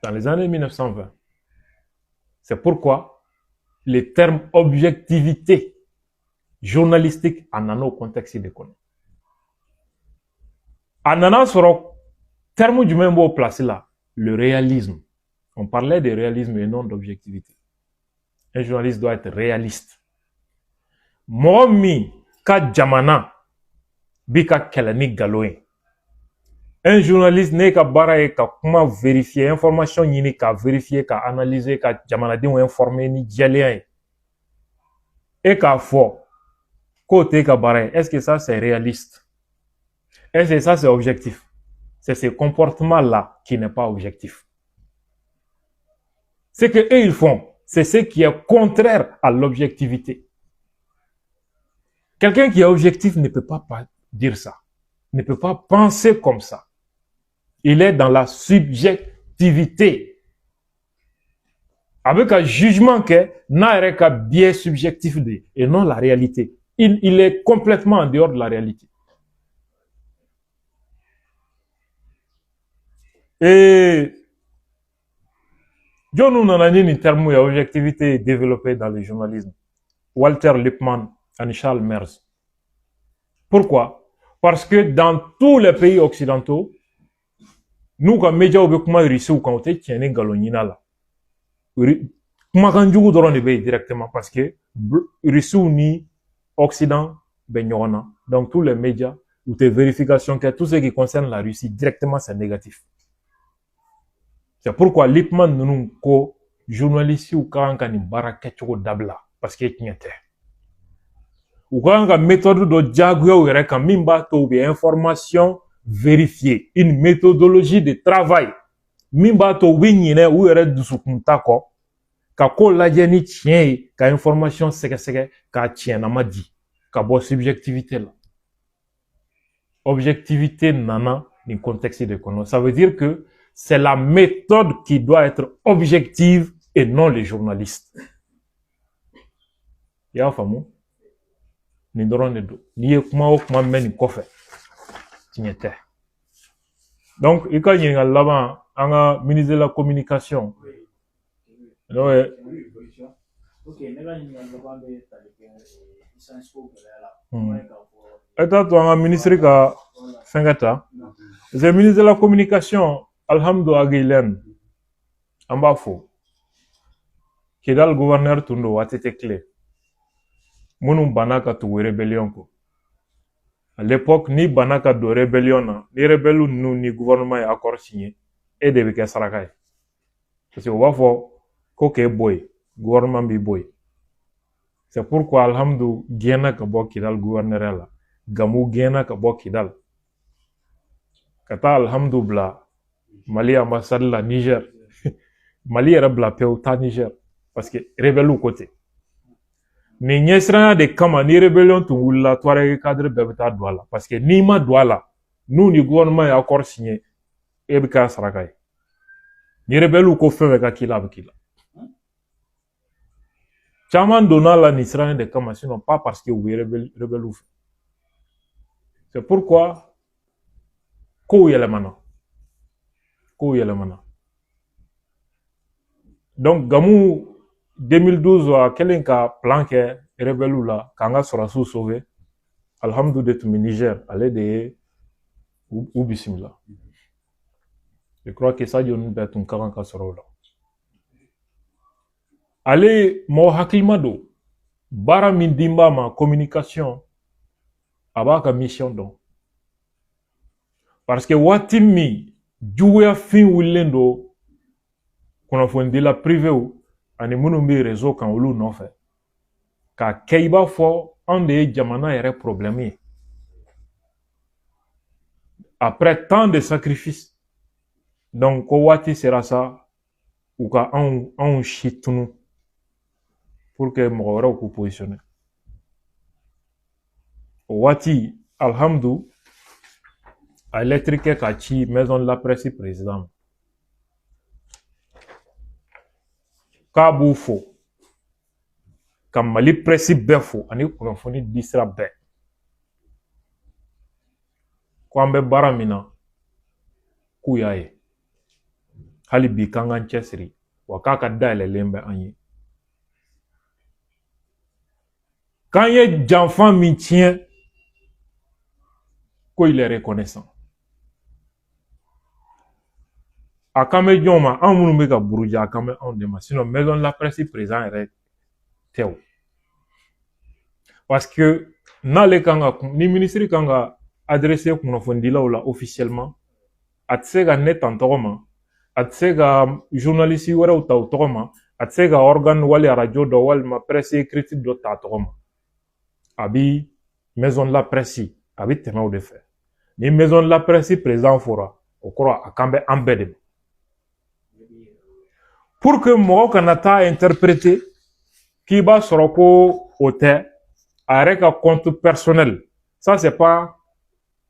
dans les années 1920 c'est pourquoi le terme objectivité journalistique a nana au contexte de kɔnɔ a nana sɔrɔ terme jumɛn b'o place là le réalisme on parlait de réalisme et non d'objectivité un journaliste doit être réaliste mɔgɔ min ka jamana bi ka kɛlɛ ni nkalon ye un journaliste ne ka baara ye ka kuma vérifier information ɲini ka vérifier ka analyser ka jamanadenw informer ni jɛlenya ye e k'a fɔ k'o t'e ka baara ye est-ce que ça c'est réaliste est-ce que ça c'est objectif c'est ce comportement là qui n'est pas objectif ce que eux ils font c'est ce qui est contraire à l'objectivité quelqu'un qui est objectif ne peut pas dire ça ne peut pas penser comme ça il est dans la subjectivité avec un jugement que n'a yɛrɛ ka biais subjectif de et non la réalité il est complètement en dehors de la réalité et jɔnni nana ni nin terme ye objectivité développée dans le journalisme Walter Lippmann ani Charles Merz. Pourquoi? Parce que dans tous les pays occidentaux, nous, comme médias, on comment Russie ou quand on tient un galonina là. Comment quand du coup directement parce que Russie ni Occident ben donc tous les médias ou tes vérifications que tout ce qui concerne la Russie directement c'est négatif. C'est pourquoi l'ipman nous ko journaliste ou quand on bara ketcho dabla parce que tinyete. Ou quand on méthode de diagnostic ou yere kan mimba to be information vérifiée, une méthodologie de travail. Mimba to winyine ou yere dusukunta ko ka ko lajɛ ni tiɲɛ ye ka information sɛgɛsɛgɛ k'a tiɲɛnama di ka bɔ subjectivité la. Objectivité nana ni contexte de kɔnɔ. Ça veut dire que c'est la méthode qui doit être objective et non les journalistes. Y'a faamu? Ni dɔrɔn de do. N'i ye kuma o kuma mɛn nin kɔfɛ tiɲɛ tɛ. Donc i ka ɲininkali laban an ka ministre de la communication. Ok, ne ka ɲininkali laban bɛ tali kɛ essence ko gɛlɛya la. État to an ka ministre ka fɛnkɛ ta. Le ministre de la communication alhamdulillah Guilaine an b'a fo. Kidal gouverneur tun do waati tɛ tile. Minnu banna ka tugu rébellion kɔ. À l'époque ni banna ka don rébellion na, ni rebelles ninnu ni gouvernement ye accord signé, e de bɛ kɛ saraka ye. Parce que o b'a fɔ ko k'e bɔ yen, gouvernement b'i bɔ yen. C'est pourquoi alhamdou gɛnna ka bɔ Kidal gouverneur la, Gamou gɛnna ka bɔ Kidal. Ka taa alhamdou bila Mali ambassade la Niger. Mali yɛrɛ bila pewu taa Niger parce que rebelles côté. Ni ɲɛsiranya de kama ni rébellion tun wulila Touareg cadre bɛɛ bɛ taa don a la parce que n'i ma don a la n'u ni gouvernement ye accord signé e bɛ k'a saraka ye. Ni rebelles ko fɛn bɛɛ ka k'i la a bɛ k'i la. Caman donna la ni siranya de kama sinon pas parce que u bɛ rebelles fɛ. C'est pourquoi kow yɛlɛmana. Donc Gamou 2012 a kelen ka plan kɛ rebelles la k'an ka sɔrɔsiw sauver. Alhamdoulilah tun bɛ Niger ale de ye u bisimila. Je crois que ça jɔni bɛɛ tun ka kan ka sɔrɔ o la. Ale mɔgɔ hakilima don. Baara min di b'a ma communication a b'a ka mission dɔn. Parce que waati min juguya fin wulilen don kunnafonidila privé ani minnu bɛ réseau kan olu nɔfɛ k'a kɛ i b'a fɔ anw de ye jamana yɛrɛ problème ye. Après tant de sacrifices, donc ko waati sera sa u ka anw si tunu pour que mɔgɔ wɛrɛw k'u positionner. O waati alhamdou a lettre kɛ ka ci maison de la presse président k'a b'u fo ka Mali presse bɛɛ fo ani kunnafoni di sira bɛɛ ko an bɛ baara min na k'u y'a ye hali bi k'an k'an cɛsiri wa k'a ka dayɛlɛlen bɛ an ye k'an ye janfan min tiɲɛ ko il est reconnaissant. A kan bɛ jɔn ma anw minnu bɛ ka buruja a kan bɛ anw de ma sinon maison de la presse président yɛrɛ tɛ o. Parce que n'ale kan ka ni ministre kan ka adresser kunnafonidilaw la officiellement a tɛ se ka ne tan tɔgɔ ma a tɛ se ka journaliste wɛrɛw ta o tɔgɔ ma a tɛ se ka organe wali radio dɔ walima presse écrite dɔ ta a tɔgɔ ma a bi maison de la presse a bi tɛmɛ o de fɛ ni maison de la presse président fora o kɔrɔ a kan bɛ an bɛɛ de ma. Pour que mɔgɔ kana taa interpréter k'i b'a sɔrɔ ko o tɛ a yɛrɛ ka compte personnel ça c'est pas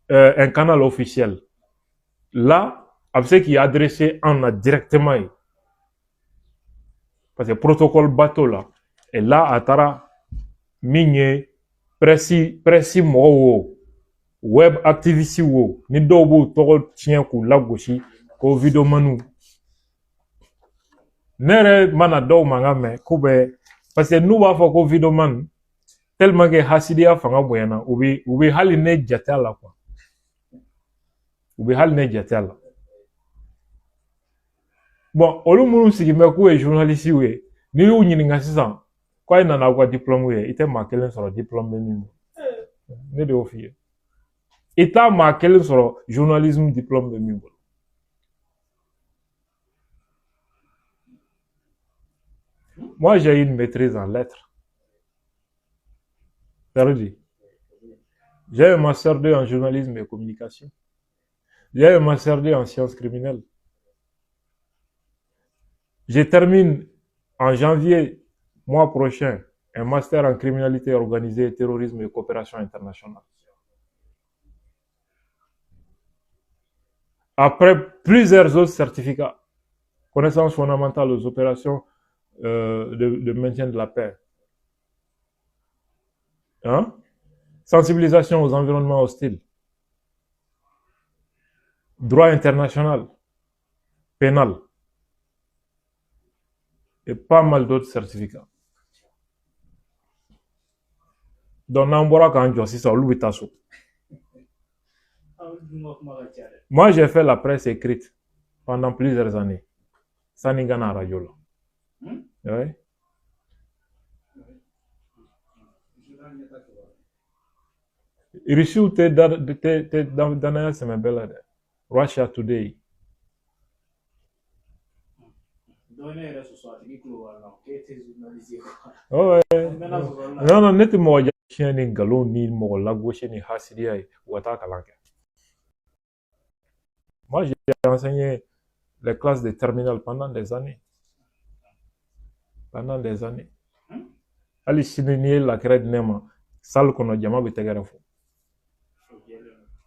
un canal officiel là a bɛ se k'i adresser an na directement ye parce que protocole bateau la et là a taara min ye presse mɔgɔw wo web activiste wo ni dɔw b'u tɔgɔ tiɲɛ k'u lagosi ko videomaniw ne yɛrɛ mana dɔw mankan mɛn ko bɛ parce que n'u b'a fɔ ko videoman tellement que hasidiya fanga bonyana u bɛ hali ne jate a la quoi u bɛ hali ne jate a la bon olu minnu sigi bɛ k'u ye journaliste ye n'i y'u ɲininka sisan k'a nana aw ka diplôme ye i tɛ maa kelen sɔrɔ diplôme bɛ min bolo ne de y'o f'i ye i t'a maa kelen sɔrɔ journalisme diplôme bɛ min bolo moi j'ai une maîtrise en lettres perdu. J'ai un master 2 en journalisme et communication. J'ai un master 2 en sciences criminelles. Je termine en janvier, mois prochain, un master en criminalité organisée, terrorisme et coopération internationale. Après plusieurs autres certificats, connaissances fondamentales aux opérations de maintien de la paix, hein? Sensibilisation aux environnements hostiles, droit international, pénal, et pas mal d'autres certificats. Donc, moi, j'ai fait la presse écrite pendant plusieurs années. Saningana Radio. Oui. Rishu te danaya semebela de Russia Today. Oh ouais. Non, net mo chien ni galon ni mo la gauche ni hasidia wata kalanke. Moi, j'ai enseigné les classes de terminale pendant des années. Pendant des années. Ali sinini la crête nema salle kono jama be tegere fo.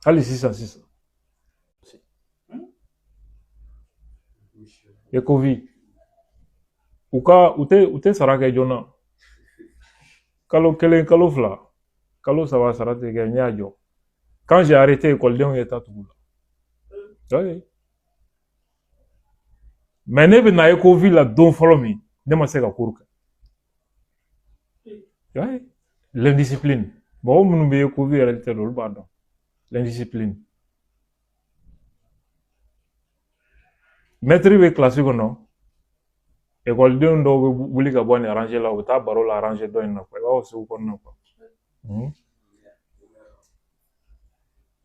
Ali 606. Et Covid. Uka ute saraka jona. Kalo kelen kalo fla. Kalo sawa sarate ke nyajo. Quand j'ai arrêté école de on était tout là. Oui. Mais ne be na Covid la don follow me. Ne ma se ka cours. Oui. L'indiscipline. Bon, on be Covid réalité le pardon. L'indiscipline. Maître be classique non. École de on do wuli ka bon arranger là ou ta baro la arranger do na quoi. Wa se ko na quoi.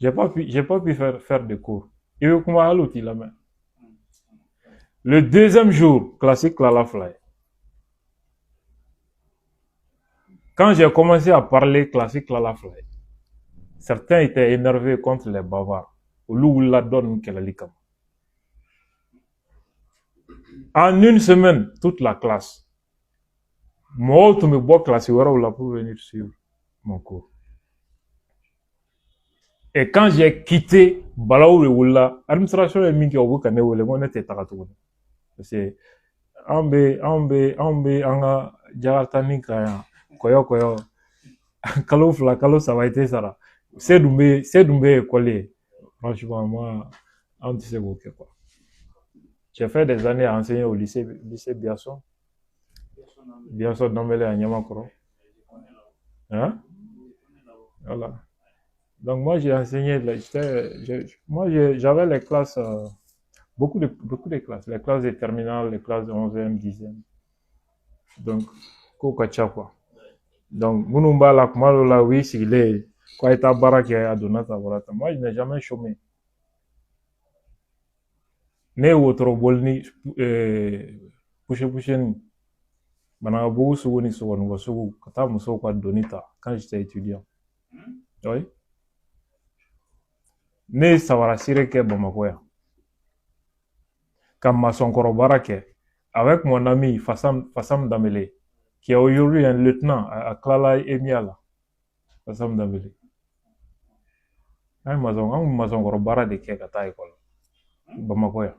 J'ai pas pu faire de cours. Il veut comment l'outil la main. Le deuxième jour, classique la fly. Quand j'ai commencé à parler classique la fly, certains étaient énervés contre les bavards. Ou la donne qu'elle a comme. En une semaine, toute la classe. Moi, tout me bois classe pour venir suivre mon cours. Et quand j'ai quitté Balaou et Oula, l'administration est mise au bout de l'année, on était taratou. C'est ambe, anga, jaratani kaya, koyo, kalo ça va être ça. C'est doumbé collé. Franchement, moi, on ne sait pas quoi. J'ai fait des années à enseigner au lycée Biasson. Biasson Nombele à Nyamakoro. Hein? Voilà. Donc moi j'ai enseigné, j'avais les classes, beaucoup de classes, les classes de terminale, les classes de 11e, 10e. Donc, Kokacha quoi. Donc, Munumba la Kumalo la oui, s'il est, quoi est à Baraki à Donata Volata. Moi je n'ai jamais chômé. Ne wotro bolni pushe ni bana bogu sugu ni sugu ngo sugu kata muso kwa donita quand j'étais étudiant. Oui. Ne sawara sireke Bamako ya. Comme maçon Korobarake avec mon ami Fassam Damele qui est aujourd'hui un lieutenant à Klala Emiala. Fassam Damele. Un maçon Korobara de qui kata école. Bamako ya.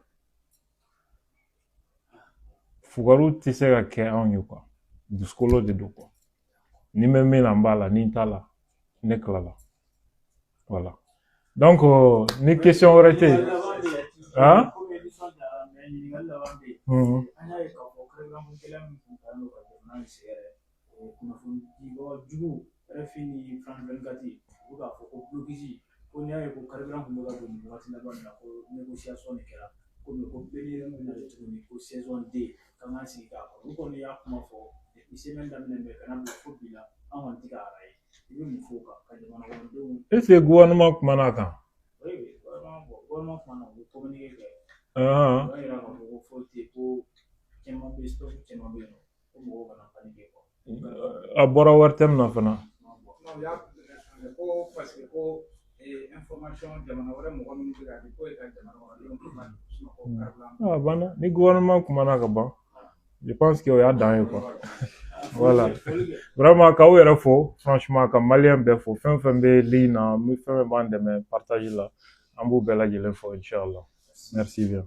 Fugaru tisera ke anyu quoi. Du skolo de do quoi. Ni même nambala ni tala neklala. Voilà. Donc ni question aurait été hein? RFI ni France 24 u k'a fɔ ko blocage ko n'i y'a ye ko carburant kun bɛ ka don nin wagati laban in na ko négociation de kɛra komi ko bɛɛ bɛna tuguni ko saison 2 kan ka sigi k'a kɔrɔ u kɔni y'a kuma fɔ depuis semaine daminɛ bɛ ka na bila fo bi la an kɔni tɛ k'a ye i bɛ mun fɔ o kan ka jamana kɔnɔdenw. Est-ce que gouvernement kumana a kan? Oui, gouvernement kumana o bɛ communiqué kɛ. O b'a yira k'a fɔ ko foyi tɛ yen ko caman bɛ stock caman bɛ yen nɔ ko mɔgɔw kana paniquer quoi. A bɔra wari tɛ min na fana. Non, y'a ko parce que ko information jamana wɛrɛ mɔgɔ minnu bɛ ka di ko ka jamana wɛrɛdenw a banna ni gouvernement kumana ka ban je pense que o y'a dan ye quoi. Voilà. Vraiment k'aw yɛrɛ fo franchement ka malien bɛɛ fo fɛn fɛn bɛ ligne na fɛn fɛn b'an dɛmɛ partage la an b'u bɛɛ lajɛlen fo inchallah. Merci bien.